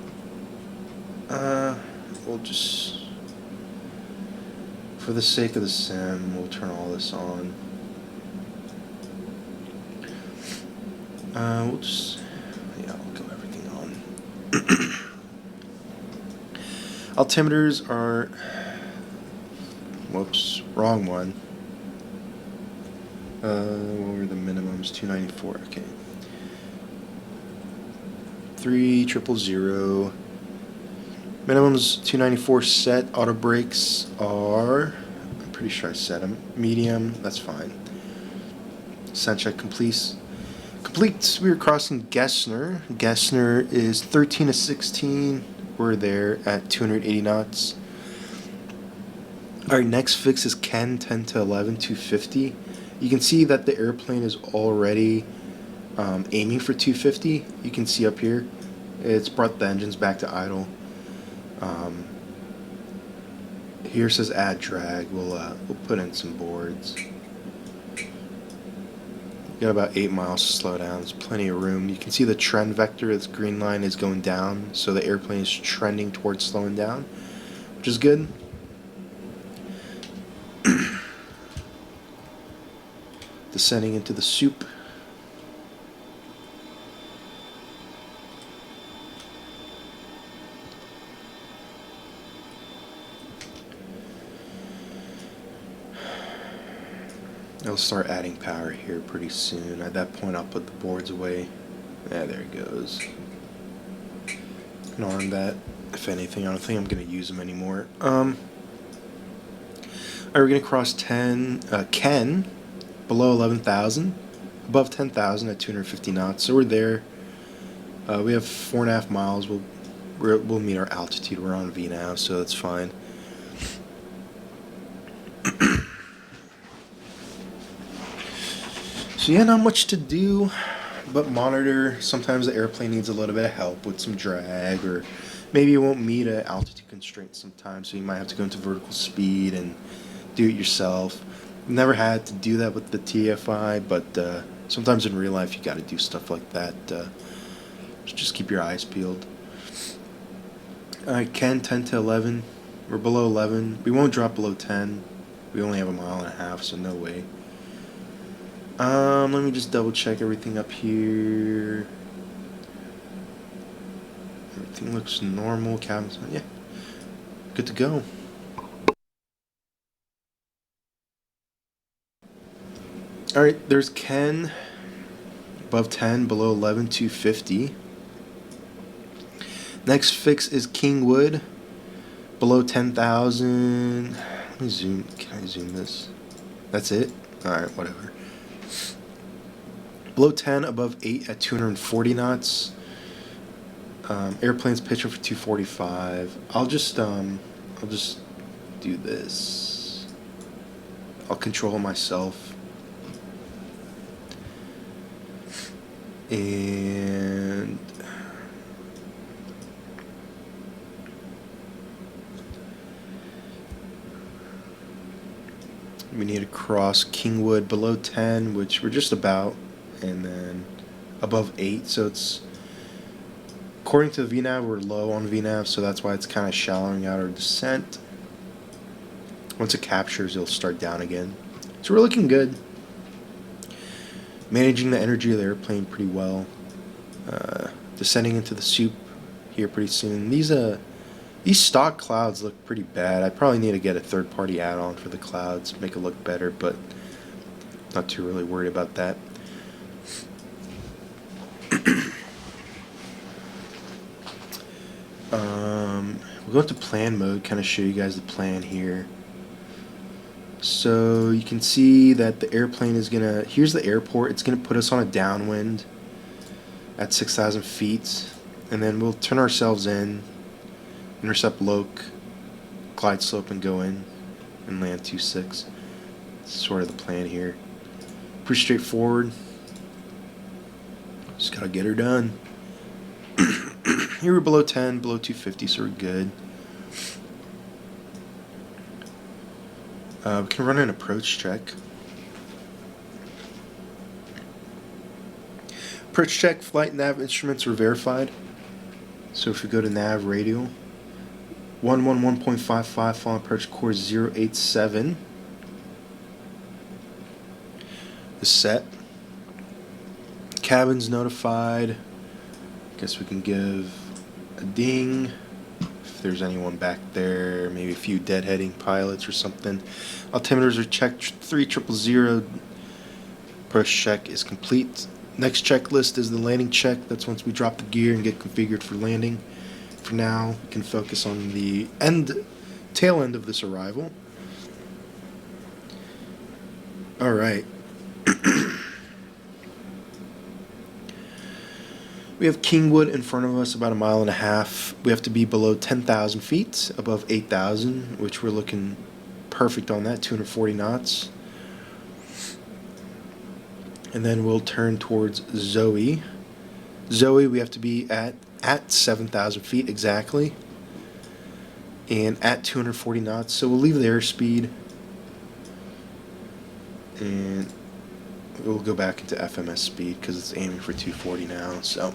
We'll just, for the sake of the sim, we'll turn all this on. We'll just, yeah, I'll go everything on. Altimeters are, whoops, wrong one. What were the minimums? 294, okay. 3000. Minimums 294 set. Auto brakes are, I'm pretty sure I set them. Medium, that's fine. Descent check complete. We are crossing Gessner. Gessner is 13 to 16. We're there at 280 knots. Our next fix is Ken 10 to 11, 250. You can see that the airplane is already aiming for 250. You can see up here, it's brought the engines back to idle. Here says add drag. We'll put in some boards. Got about 8 miles to slow down. There's plenty of room. You can see the trend vector. This green line is going down, so the airplane is trending towards slowing down, which is good. Descending into the soup. It'll start adding power here pretty soon. At that point, I'll put the boards away. Yeah, there it goes. Ignoring that. If anything, I don't think I'm going to use them anymore. Alright, we're going to cross Ken, below 11,000, above 10,000 at 250 knots. So we're there. We have 4.5 miles. We'll meet our altitude. We're on V now, so that's fine. So yeah, not much to do but monitor. Sometimes the airplane needs a little bit of help with some drag, or maybe it won't meet an altitude constraint sometimes, so you might have to go into vertical speed and do it yourself. Never had to do that with the TDFi, but sometimes in real life you got to do stuff like that. Just keep your eyes peeled. Alright, Ken, 10 to 11. We're below 11. We won't drop below 10. We only have 1.5 miles, so no way. Let me just double check everything up here. Everything looks normal. Cabin's, yeah, good to go. Alright, there's Ken, above 10, below 11, 250. Next fix is Kingwood, below 10,000. Let me zoom. Can I zoom this? That's it? Alright, whatever. Below 10, above 8 at 240 knots. Airplane's pitching for 245. I'll just do this. I'll control it myself. And we need to cross Kingwood below 10, which we're just about, and then above 8, so it's, according to the VNAV, we're low on VNAV, so that's why it's kind of shallowing out our descent. Once it captures, it'll start down again. So we're looking good. Managing the energy of the airplane pretty well. Descending into the soup here pretty soon. These stock clouds look pretty bad. I probably need to get a third-party add-on for the clouds, make it look better, but not too really worried about that. We'll go into plan mode, kind of show you guys the plan here. So you can see that the airplane is gonna, here's the airport, it's gonna put us on a downwind at 6,000 feet, and then we'll turn ourselves in, intercept Loke, glide slope, and go in and land 2.6. Sort of the plan here. Pretty straightforward. Just gotta get her done. Here we're below 10, below 250, so we're good. We can run an approach check. Approach check, flight nav instruments were verified. So if we go to nav radial, 111.55, final approach course 087 is set. Cabin's notified. Guess we can give a ding if there's anyone back there, maybe a few deadheading pilots or something. Altimeters are checked, 3000. Approach check is complete. Next checklist is the landing check. That's once we drop the gear and get configured for landing. For now, we can focus on the tail end of this arrival. Alright. We have Kingwood in front of us, about 1.5 miles. We have to be below 10,000 feet, above 8,000, which we're looking perfect on that, 240 knots. And then we'll turn towards Zoe. Zoe, we have to be at 7,000 feet exactly, and at 240 knots. So we'll leave the airspeed, and we'll go back into FMS speed because it's aiming for 240 now. So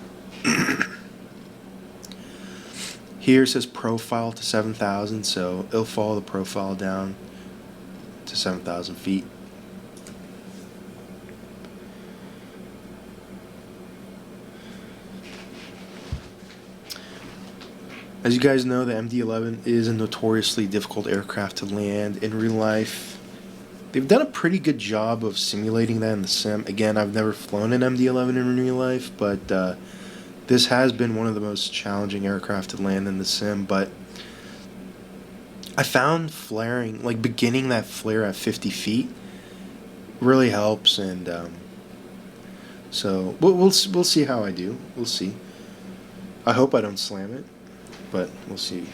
here it says profile to 7,000, so it'll follow the profile down to 7,000 feet. As you guys know, the MD-11 is a notoriously difficult aircraft to land in real life. They've done a pretty good job of simulating that in the sim. Again, I've never flown an MD-11 in real life, but this has been one of the most challenging aircraft to land in the sim. But I found flaring, like beginning that flare at 50 feet, really helps, and so we'll see how I do. We'll see. I hope I don't slam it, but we'll see.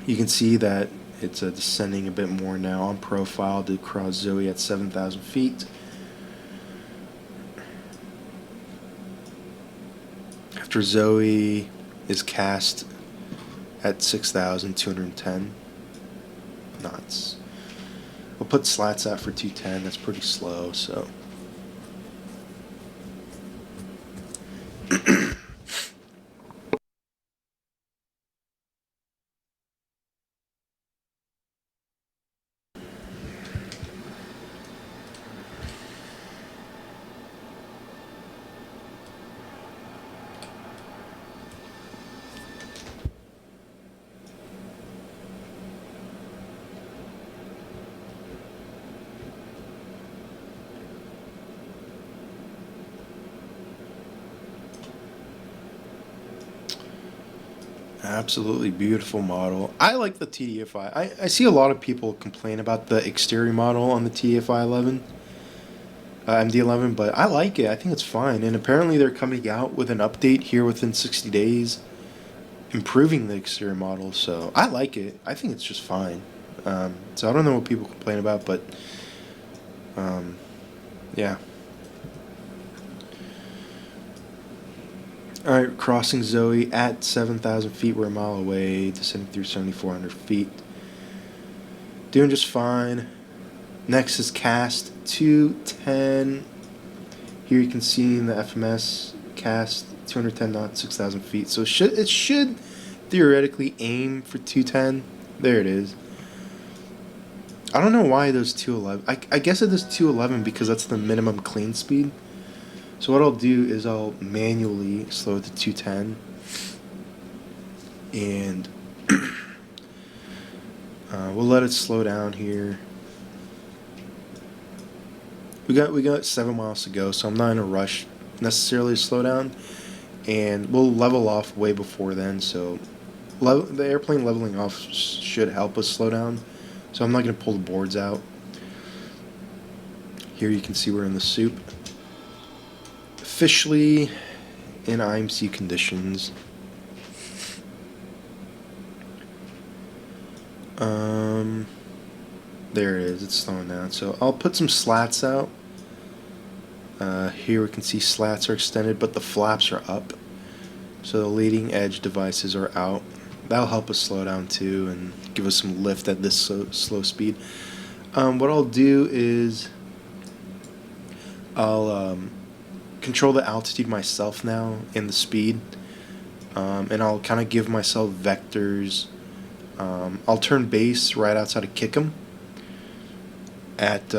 You can see that it's descending a bit more now on profile to cross Zoe at 7,000 feet. After Zoe is cast at 6,210 knots. We'll put slats out for 210. That's pretty slow, so. Absolutely beautiful model. I like the TDFi. I see a lot of people complain about the exterior model on the TDFi 11, MD-11, but I like it. I think it's fine. And apparently they're coming out with an update here within 60 days, improving the exterior model. So I like it. I think it's just fine. So I don't know what people complain about, but yeah. Alright, crossing Zoe at 7,000 feet. We're a mile away, descending through 7,400 feet. Doing just fine. Next is cast 210. Here you can see in the FMS cast 210 knots, 6,000 feet. So it should theoretically aim for 210. There it is. I don't know why those 211. I guess it is 211 because that's the minimum clean speed. So what I'll do is I'll manually slow it to 210, and we'll let it slow down here. We got 7 miles to go, so I'm not in a rush necessarily to slow down, and we'll level off way before then. So the airplane leveling off should help us slow down. So I'm not going to pull the boards out. Here you can see we're in the soup. Officially in IMC conditions. There it is. It's slowing down. So I'll put some slats out. Here we can see slats are extended, but the flaps are up. So the leading edge devices are out. That'll help us slow down too and give us some lift at this slow speed. What I'll do is I'll control the altitude myself now and the speed, and I'll kind of give myself vectors. I'll turn base right outside of Kickham at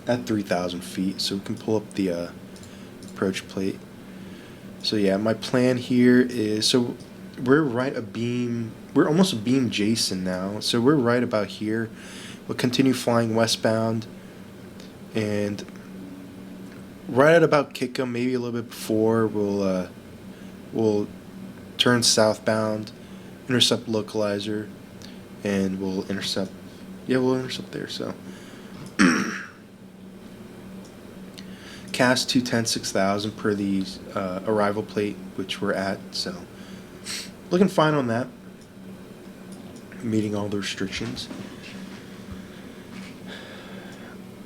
3,000 feet, so we can pull up the approach plate. So yeah, my plan here is, so we're we're almost a beam Jason now, so we're right about here. We'll continue flying westbound, and right at about Kickham, maybe a little bit before, we'll turn southbound, intercept localizer, and we'll intercept there. So cast 210 6,000 per the arrival plate which we're at, so looking fine on that, meeting all the restrictions.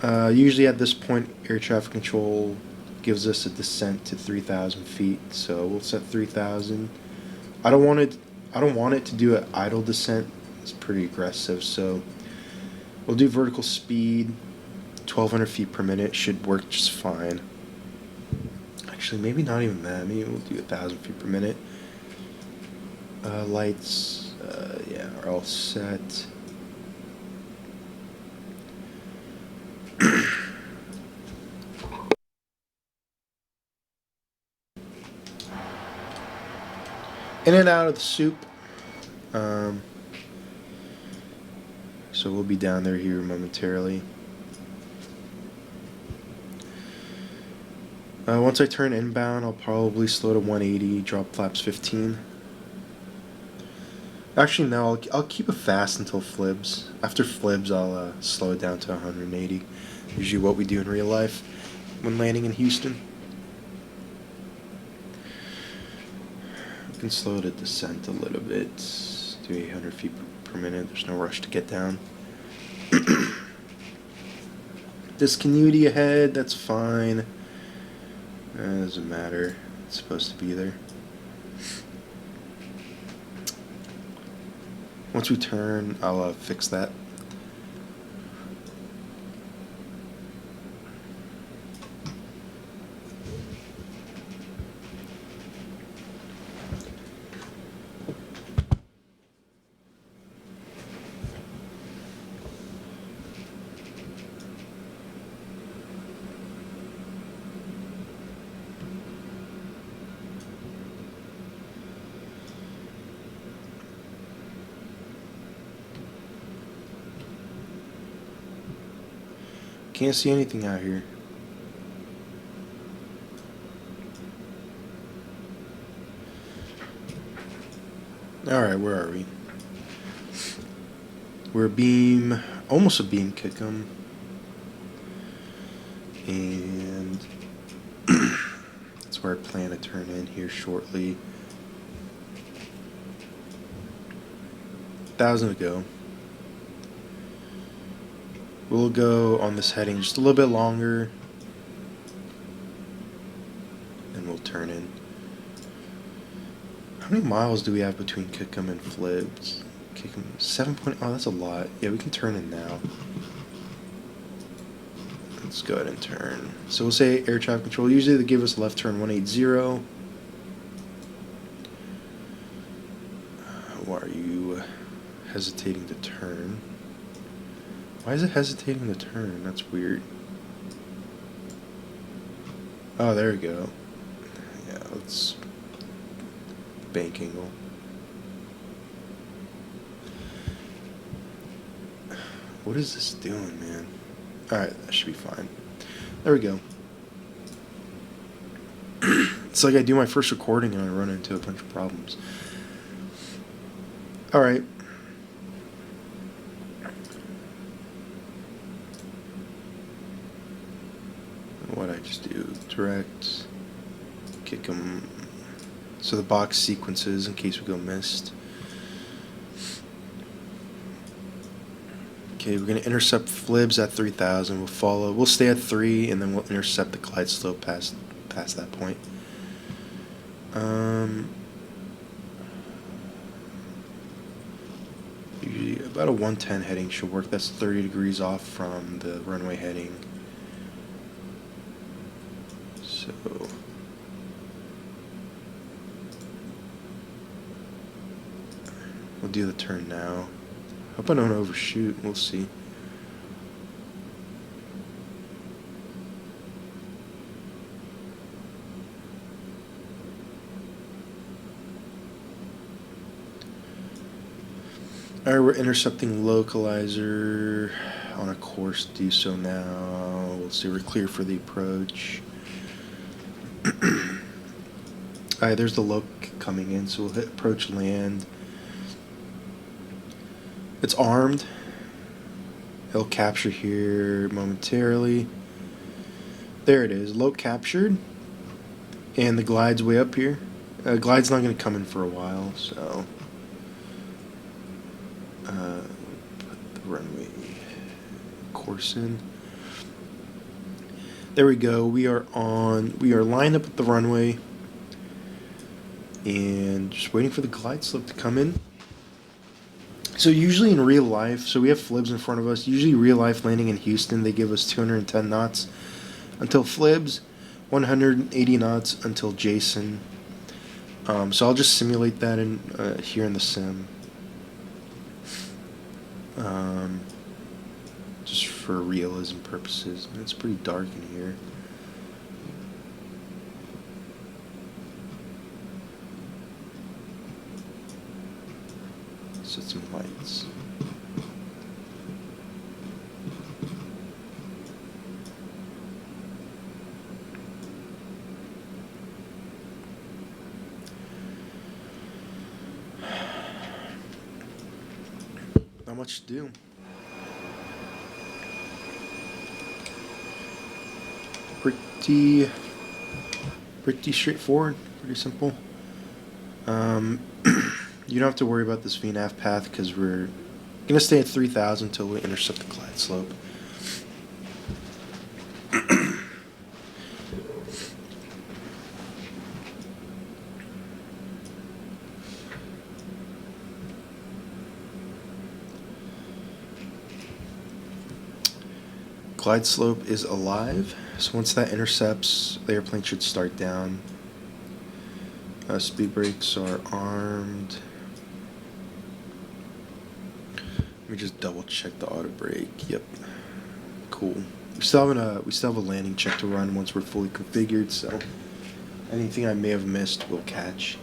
Usually at this point, air traffic control gives us a descent to 3,000 feet, so we'll set 3,000. I don't want it to do an idle descent. It's pretty aggressive, so we'll do vertical speed 1,200 feet per minute. Should work just fine. Actually, maybe not even that. Maybe we'll do 1,000 feet per minute. Lights, yeah, are all set. in and out of the soup. So we'll be down there here momentarily. Once I turn inbound, I'll probably slow to 180, drop flaps 15. Actually, no, I'll keep it fast until flibs. After flibs, I'll slow it down to 180. Usually what we do in real life when landing in Houston. We can slow the descent a little bit to 800 feet per minute. There's no rush to get down. Discontinuity ahead, that's fine. Doesn't matter. It's supposed to be there. Once we turn, I'll fix that. Can't see anything out here. Alright, where are we? We're a beam, almost a beam kick 'em. And that's where I plan to turn in here shortly. 1,000 to go. We'll go on this heading just a little bit longer, and we'll turn in. How many miles do we have between Kickham and Flibs? Kickham 7 point. Oh, that's a lot. Yeah, we can turn in now. Let's go ahead and turn. So we'll say air traffic control. Usually they give us left turn 180. Why are you hesitating to turn? Why is it hesitating to turn? That's weird. Oh, there we go. Yeah, let's bank angle. What is this doing, man? Alright, that should be fine. There we go. It's like I do my first recording and I run into a bunch of problems. Alright. What I just do? Direct. Kick them. So the box sequences in case we go missed. Okay, we're going to intercept Flibs at 3,000. We'll follow. We'll stay at 3, and then we'll intercept the glide slope past that point. Usually about a 110 heading should work. That's 30 degrees off from the runway heading. So we'll do the turn now. Hope I don't overshoot. We'll see. Alright, we're intercepting localizer on a course. Do so now. We'll see. We're clear for the approach. Alright, there's the loc coming in, so we'll hit approach land. It's armed. It'll capture here momentarily. There it is. Loc captured. And the glide's way up here. Glide's not going to come in for a while, so put the runway course in. There we go. We are lined up at the runway and just waiting for the glide slope to come in. So usually in real life, so we have Flibs in front of us. Usually real life landing in Houston, they give us 210 knots until Flibs, 180 knots until Jason. So I'll just simulate that in here in the sim. Just for realism purposes. It's pretty dark in here. Set some lights. Not much to do. Pretty straightforward, pretty simple. You don't have to worry about this VNAV path because we're gonna stay at 3,000 until we intercept the glide slope. Glide slope is alive, so once that intercepts, the airplane should start down. Speed brakes are armed. Let me just double check the auto brake. Yep, cool. We still have a landing check to run once we're fully configured, so anything I may have missed we'll catch.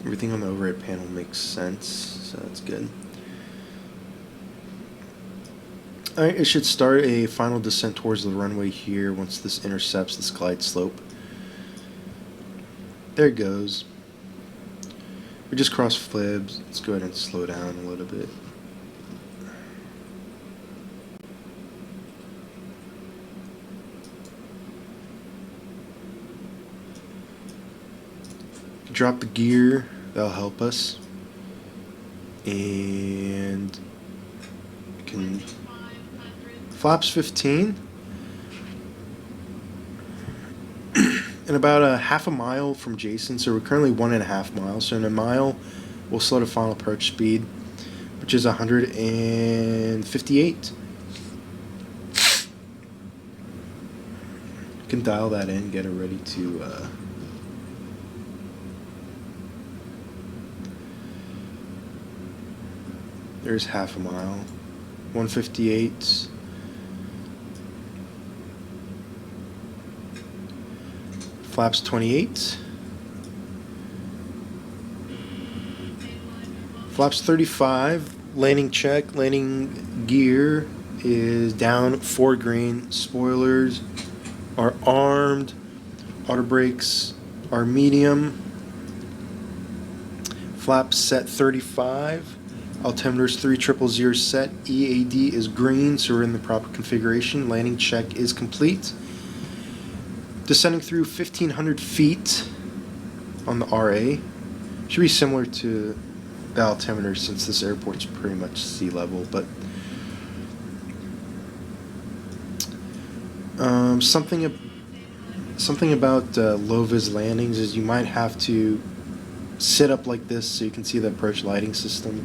Everything on the overhead panel makes sense, so that's good. Alright, it should start a final descent towards the runway here once this intercepts this glide slope. There it goes. We just crossed FLIBs. Let's go ahead and slow down a little bit. Drop the gear, that'll help us. And can flaps 15. In about a half a mile from Jason, so we're currently 1.5 miles. So in a mile, we'll slow to final approach speed, which is 158. You can dial that in, get it ready to. There's half a mile, 158. Flaps 28. Flaps 35. Landing check. Landing gear is down 4 green. Spoilers are armed. Auto brakes are medium. Flaps set 35. Altimeter's 3000 set. EAD is green, so we're in the proper configuration. Landing check is complete. Descending through 1,500 feet on the RA. Should be similar to the altimeter since this airport's pretty much sea level, but something about low-vis landings is you might have to sit up like this so you can see the approach lighting system.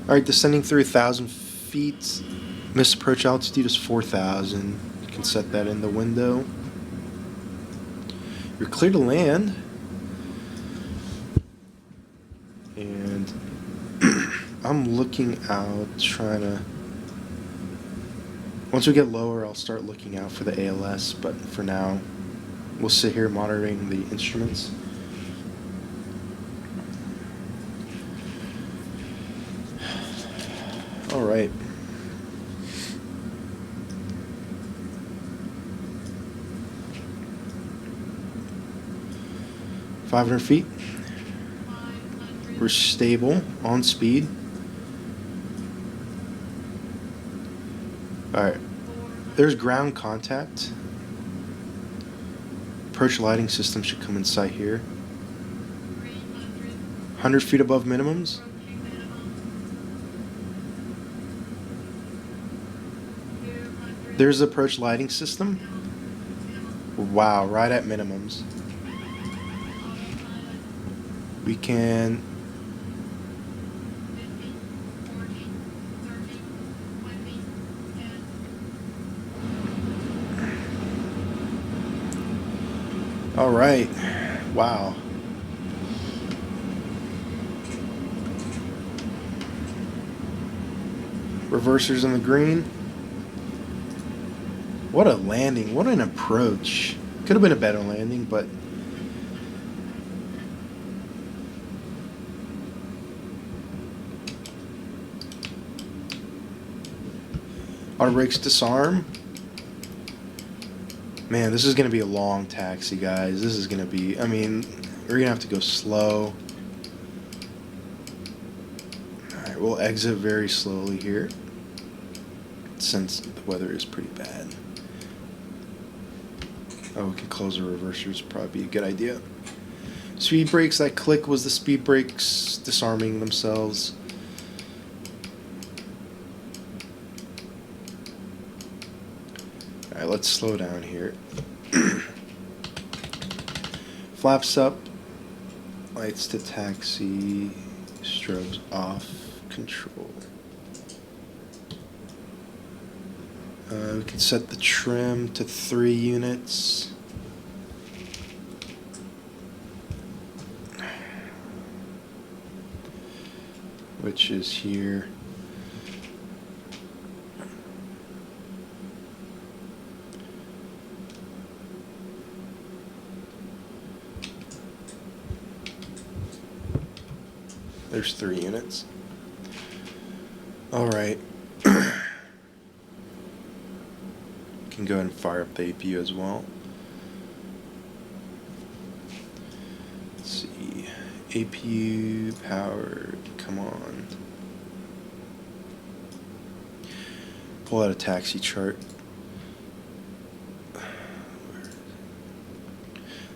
Alright, descending through 1,000 feet. Missed approach altitude is 4,000. You can set that in the window. You're clear to land. And I'm looking out, trying to... Once we get lower, I'll start looking out for the ILS, but for now, we'll sit here monitoring the instruments. All right. $500 feet. We're stable on speed. All right. There's ground contact. Approach lighting system should come in sight here. 100 feet above minimums. There's the approach lighting system. Wow, right at minimums. We can... All right. Wow. Reversers in the green. What a landing. What an approach. Could have been a better landing, but auto brakes disarm. Man, this is going to be a long taxi, guys. This is going to be, I mean, we're going to have to go slow. Alright, we'll exit very slowly here, since the weather is pretty bad. Oh, we can close the reversers, probably be a good idea. Speed brakes, that click was the speed brakes disarming themselves. Alright, let's slow down here. Flaps up, lights to taxi, strobes off, control. We can set the trim to 3 units. Which is here. There's 3 units. All right. Can go ahead and fire up the APU as well. Let's see. APU powered. Come on. Pull out a taxi chart.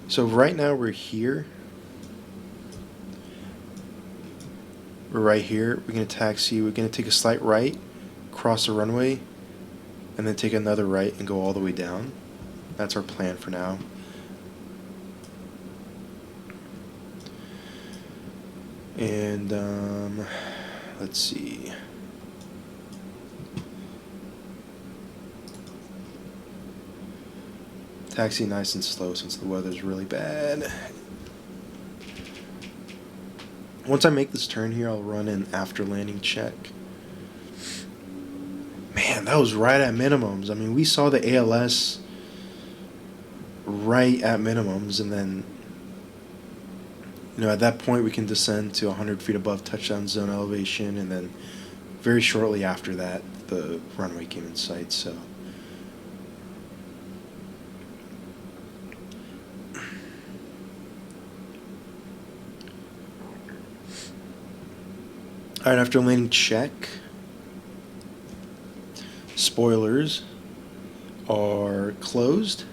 So right now we're here. We're right here. We're going to taxi. We're going to take a slight right, cross the runway, and then take another right and go all the way down. That's our plan for now. And let's see. Taxi nice and slow since the weather's really bad. Once I make this turn here, I'll run an after landing check. Man, that was right at minimums. I mean, we saw the ALS right at minimums, and then, you know, at that point we can descend to 100 feet above touchdown zone elevation, and then very shortly after that, the runway came in sight. So, all right, after landing check. Spoilers are closed.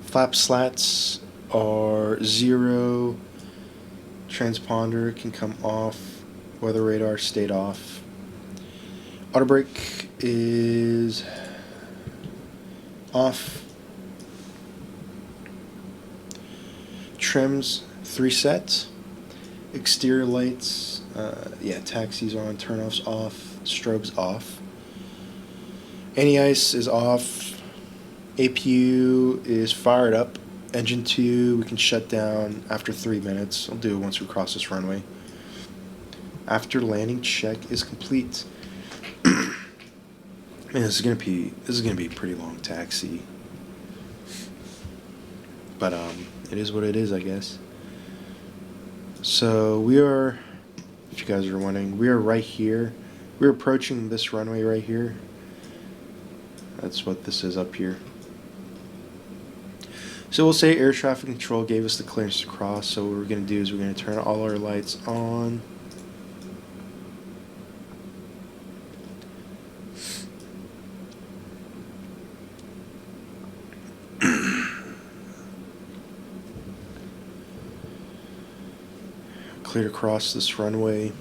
Flap slats are 0. Transponder can come off. Weather radar stayed off. Auto brake is off. Trims 3 sets. Exterior lights, yeah, taxis on, turnoffs off, strobes off. Anti-ice is off. APU is fired up. Engine 2 we can shut down after 3 minutes. I'll do it once we cross this runway. After landing check is complete. Man, this is gonna be a pretty long taxi. But it is what it is, I guess. So we are, if you guys are wondering, we are right here. We're approaching this runway right here. That's what this is up here. So we'll say air traffic control gave us the clearance to cross. So what we're going to do is we're going to turn all our lights on. Clear to cross this runway.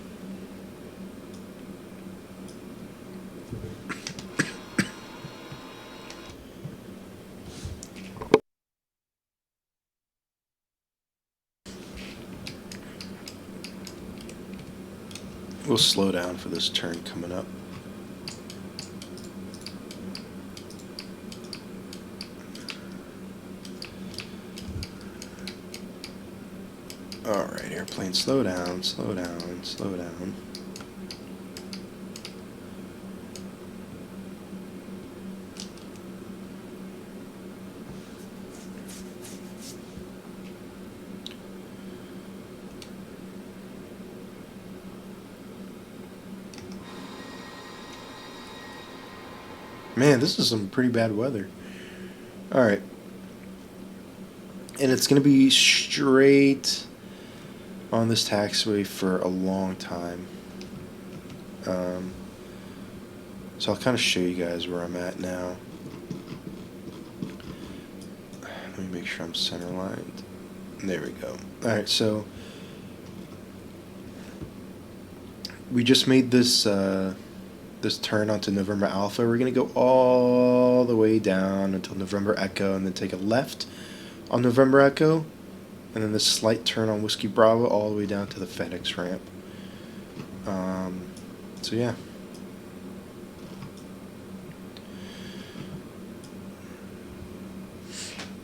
We'll slow down for this turn coming up. Alright, airplane, slow down, slow down, slow down. Man, this is some pretty bad weather. Alright. And it's going to be straight on this taxiway for a long time. So I'll kind of show you guys where I'm at now. Let me make sure I'm center lined. There we go. Alright, so we just made this this turn onto November Alpha. We're going to go all the way down until November Echo and then take a left on November Echo, and then this slight turn on Whiskey Bravo all the way down to the FedEx ramp. So yeah.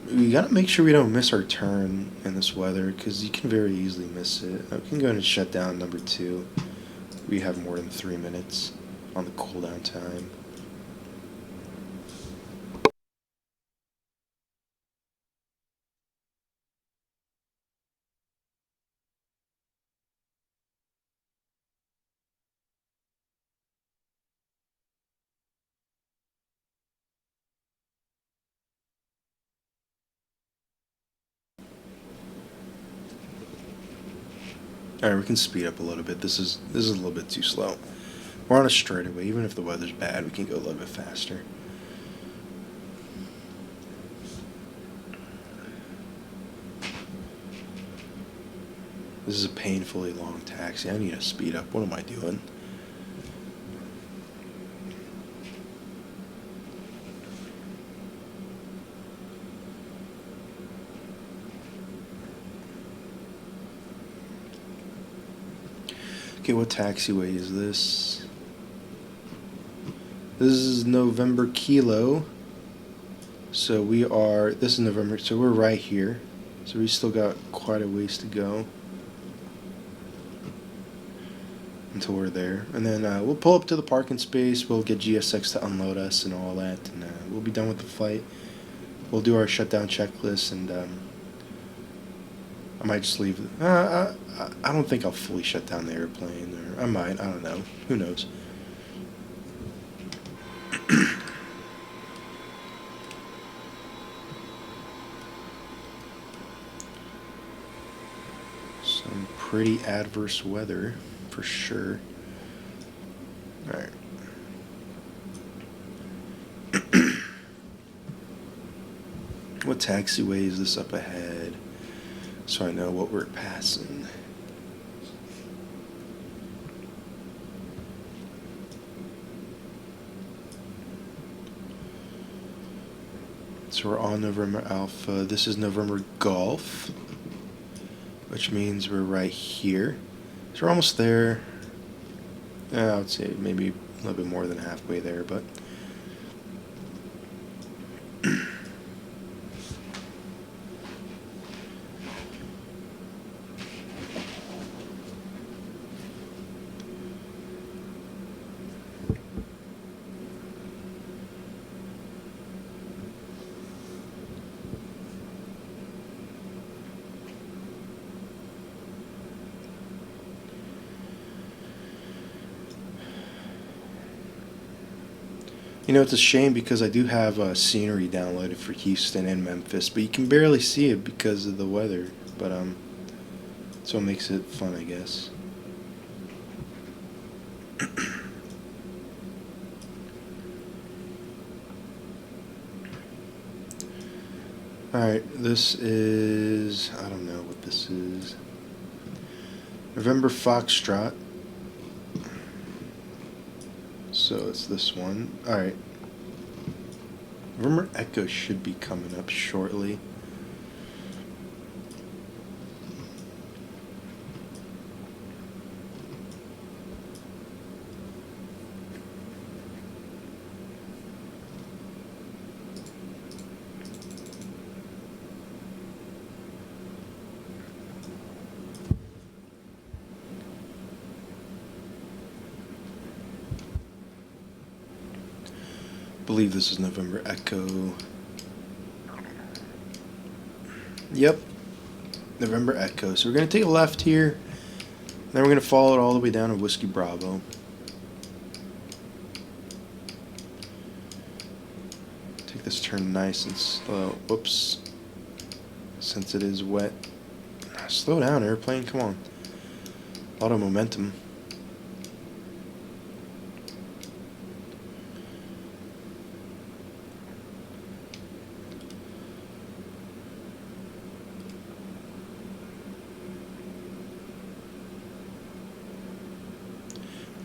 We gotta make sure we don't miss our turn in this weather, because you can very easily miss it. We can go ahead and shut down number 2. We have more than 3 minutes on the cooldown time. Alright, we can speed up a little bit. This is a little bit too slow. We're on a straightaway. Even if the weather's bad, we can go a little bit faster. This is a painfully long taxi. I need to speed up. What am I doing? Okay, what taxiway is this? This is November Kilo. So we are, this is November, so we're right here. So we still got quite a ways to go until we're there. And then we'll pull up to the parking space, we'll get GSX to unload us and all that, and we'll be done with the flight. We'll do our shutdown checklist, and I might just leave. I don't think I'll fully shut down the airplane, or I might. I don't know. Who knows? Some pretty adverse weather, for sure. All right. What taxiway is this up ahead? So I know what we're passing. So we're on November Alpha. This is November Golf, which means we're right here. So we're almost there. I would say maybe a little bit more than halfway there, but you know, it's a shame because I do have scenery downloaded for Houston and Memphis, but you can barely see it because of the weather. But so it makes it fun, I guess. Alright, this is, I don't know what this is. November Foxtrot. So it's this one. Alright. November Echo should be coming up shortly. I believe this is November Echo. Yep, November Echo. So we're going to take a left here, then we're going to follow it all the way down to Whiskey Bravo. turn nice and slow. Whoops. Since it is wet. Slow down, airplane. Come on. A lot of momentum.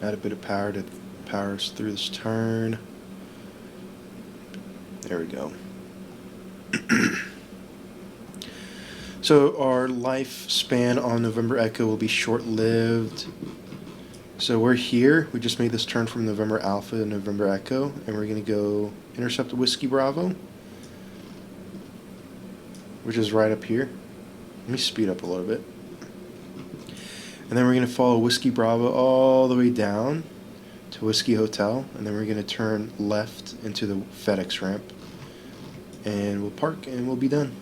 Add a bit of power to power us through this turn. There we go. So our lifespan on November Echo will be short-lived. So we're here. We just made this turn from November Alpha to November Echo, and we're going to go intercept Whiskey Bravo, which is right up here. Let me speed up a little bit. And then we're going to follow Whiskey Bravo all the way down to Whiskey Hotel, and then we're going to turn left into the FedEx ramp, and we'll park and we'll be done.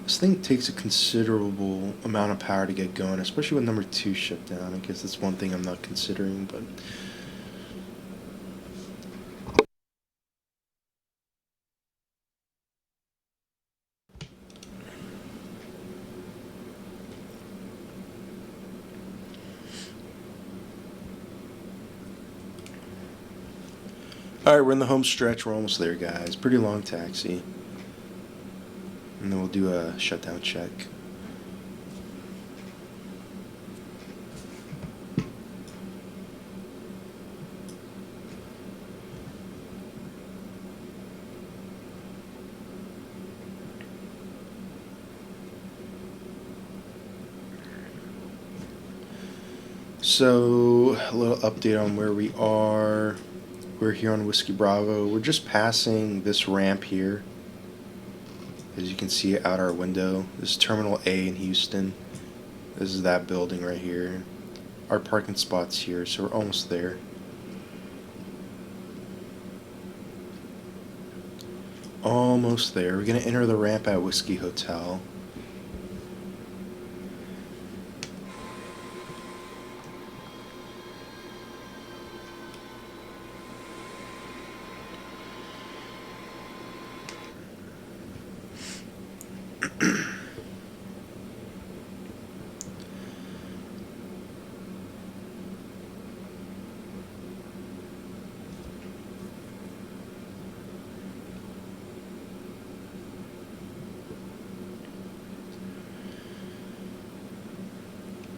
This thing takes a considerable amount of power to get going, especially with number 2 shutdown. I guess that's one thing I'm not considering, but alright, we're in the home stretch. We're almost there, guys. Pretty long taxi. And then we'll do a shutdown check. So, a little update on where we are. We're here on Whiskey Bravo. We're just passing this ramp here. As you can see out our window, this is Terminal A in Houston. This is that building right here. Our parking spot's here, so we're almost there. Almost there. We're gonna enter the ramp at Whiskey Hotel.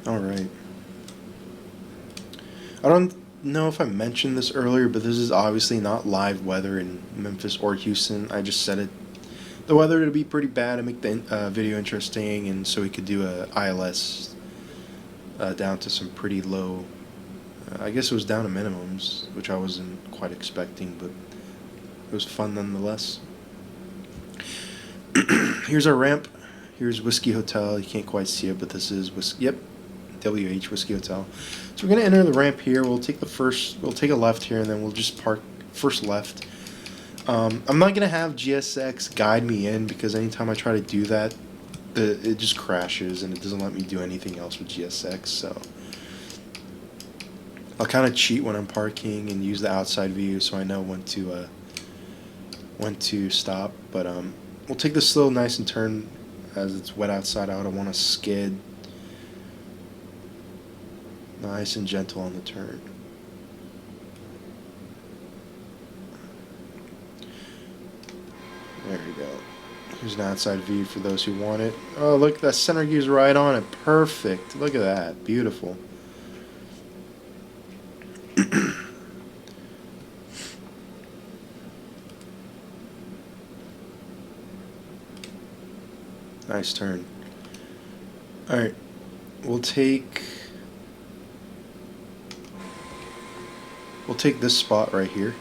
Alright. I don't know if I mentioned this earlier, but this is obviously not live weather in Memphis or Houston. I just set it the weather to be pretty bad to make the video interesting, and so we could do a ILS down to some pretty low, I guess it was down to minimums, which I wasn't quite expecting, but it was fun nonetheless. Here's our ramp. Here's Whiskey Hotel. You can't quite see it, but this is yep, WH Whiskey Hotel. So we're gonna enter the ramp here. We'll take a left here, and then we'll just park first left. I'm not gonna have GSX guide me in, because anytime I try to do that, it just crashes and it doesn't let me do anything else with GSX. So I'll kind of cheat when I'm parking and use the outside view, so I know when to stop. But we'll take this slow, nice, and turn as it's wet outside. I don't want to skid. Nice and gentle on the turn. There we go. Here's an outside view for those who want it. Oh, look, that center gear's right on it. Perfect. Look at that. Beautiful. Nice turn. Alright. We'll take this spot right here.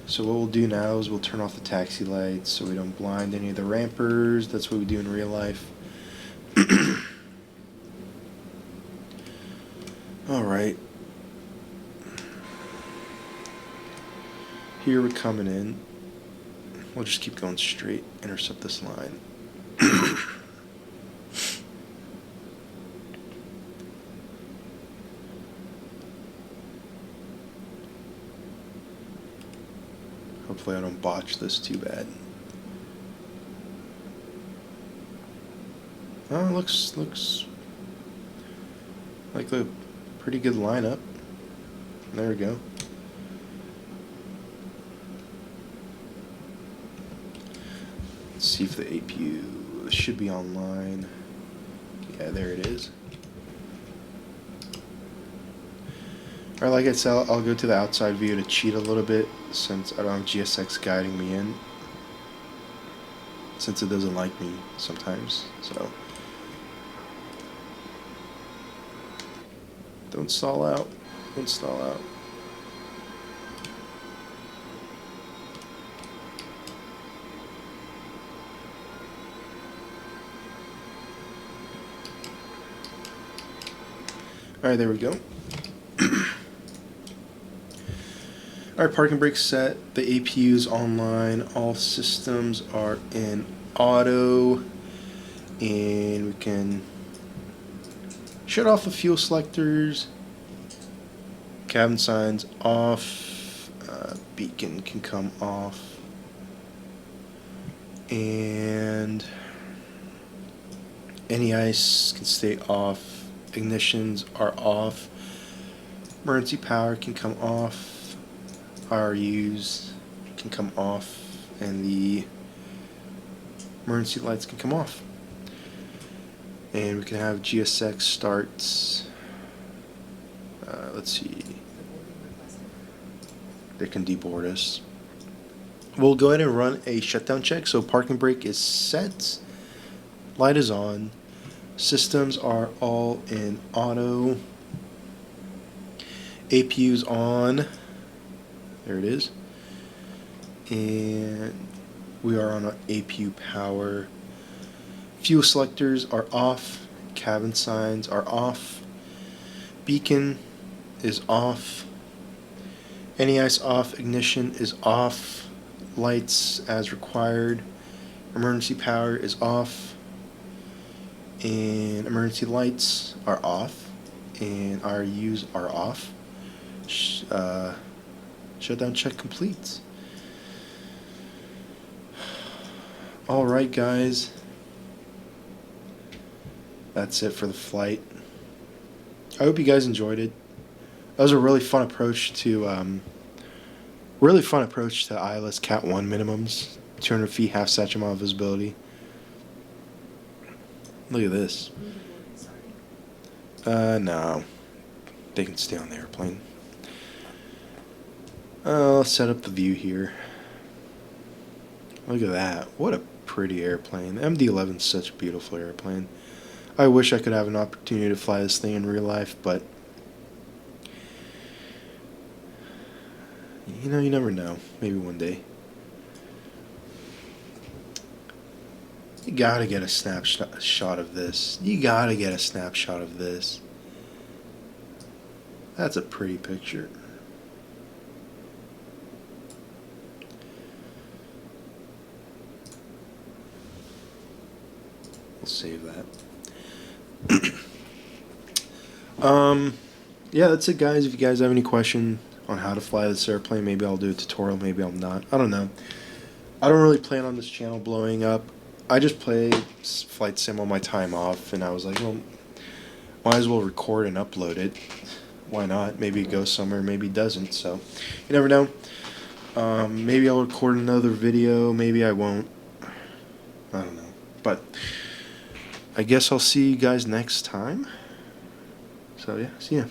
So what we'll do now is we'll turn off the taxi lights so we don't blind any of the rampers. That's what we do in real life. Alright. Here we're coming in. We'll just keep going straight, intercept this line. Hopefully I don't botch this too bad. Oh, looks like a pretty good lineup. There we go. Let's see if the APU should be online. Yeah, there it is. Alright, like I said, I'll go to the outside view to cheat a little bit since I don't have GSX guiding me in. Since it doesn't like me sometimes, so. Don't stall out. Don't stall out. Alright, there we go. Alright, parking brake set. The APU is online. All systems are in auto. And we can shut off the fuel selectors. Cabin signs off. Beacon can come off. And any ice can stay off. Ignitions are off. Emergency power can come off. RUs can come off. And the emergency lights can come off. And we can have GSX starts. Let's see. They can deboard us. We'll go ahead and run a shutdown check. So parking brake is set. Light is on. Systems are all in auto. APU's on. There it is. And we are on APU power. Fuel selectors are off. Cabin signs are off. Beacon is off. Any ice off. Ignition is off. Lights as required. Emergency power is off. And emergency lights are off. And RUs are off. Shutdown check complete. Alright, guys. That's it for the flight. I hope you guys enjoyed it. That was a really fun approach to ILS Cat 1 minimums. 200 feet, half satchel mile visibility. Look at this. No. They can stay on the airplane. Let's set up the view here. Look at that. What a pretty airplane. The MD-11 is such a beautiful airplane. I wish I could have an opportunity to fly this thing in real life, but you know, you never know. Maybe one day. You gotta get a snapshot of this. You gotta get a snapshot of this. That's a pretty picture. We'll save that. Yeah, that's it, guys. If you guys have any question on how to fly this airplane, maybe I'll do a tutorial, maybe I'll not. I don't know. I don't really plan on this channel blowing up. I just play flight sim on my time off, and I was like, well, might as well record and upload it. Why not? Maybe it goes somewhere, maybe it doesn't, so you never know. Maybe I'll record another video, maybe I won't. I don't know. But I guess I'll see you guys next time. So yeah, see ya.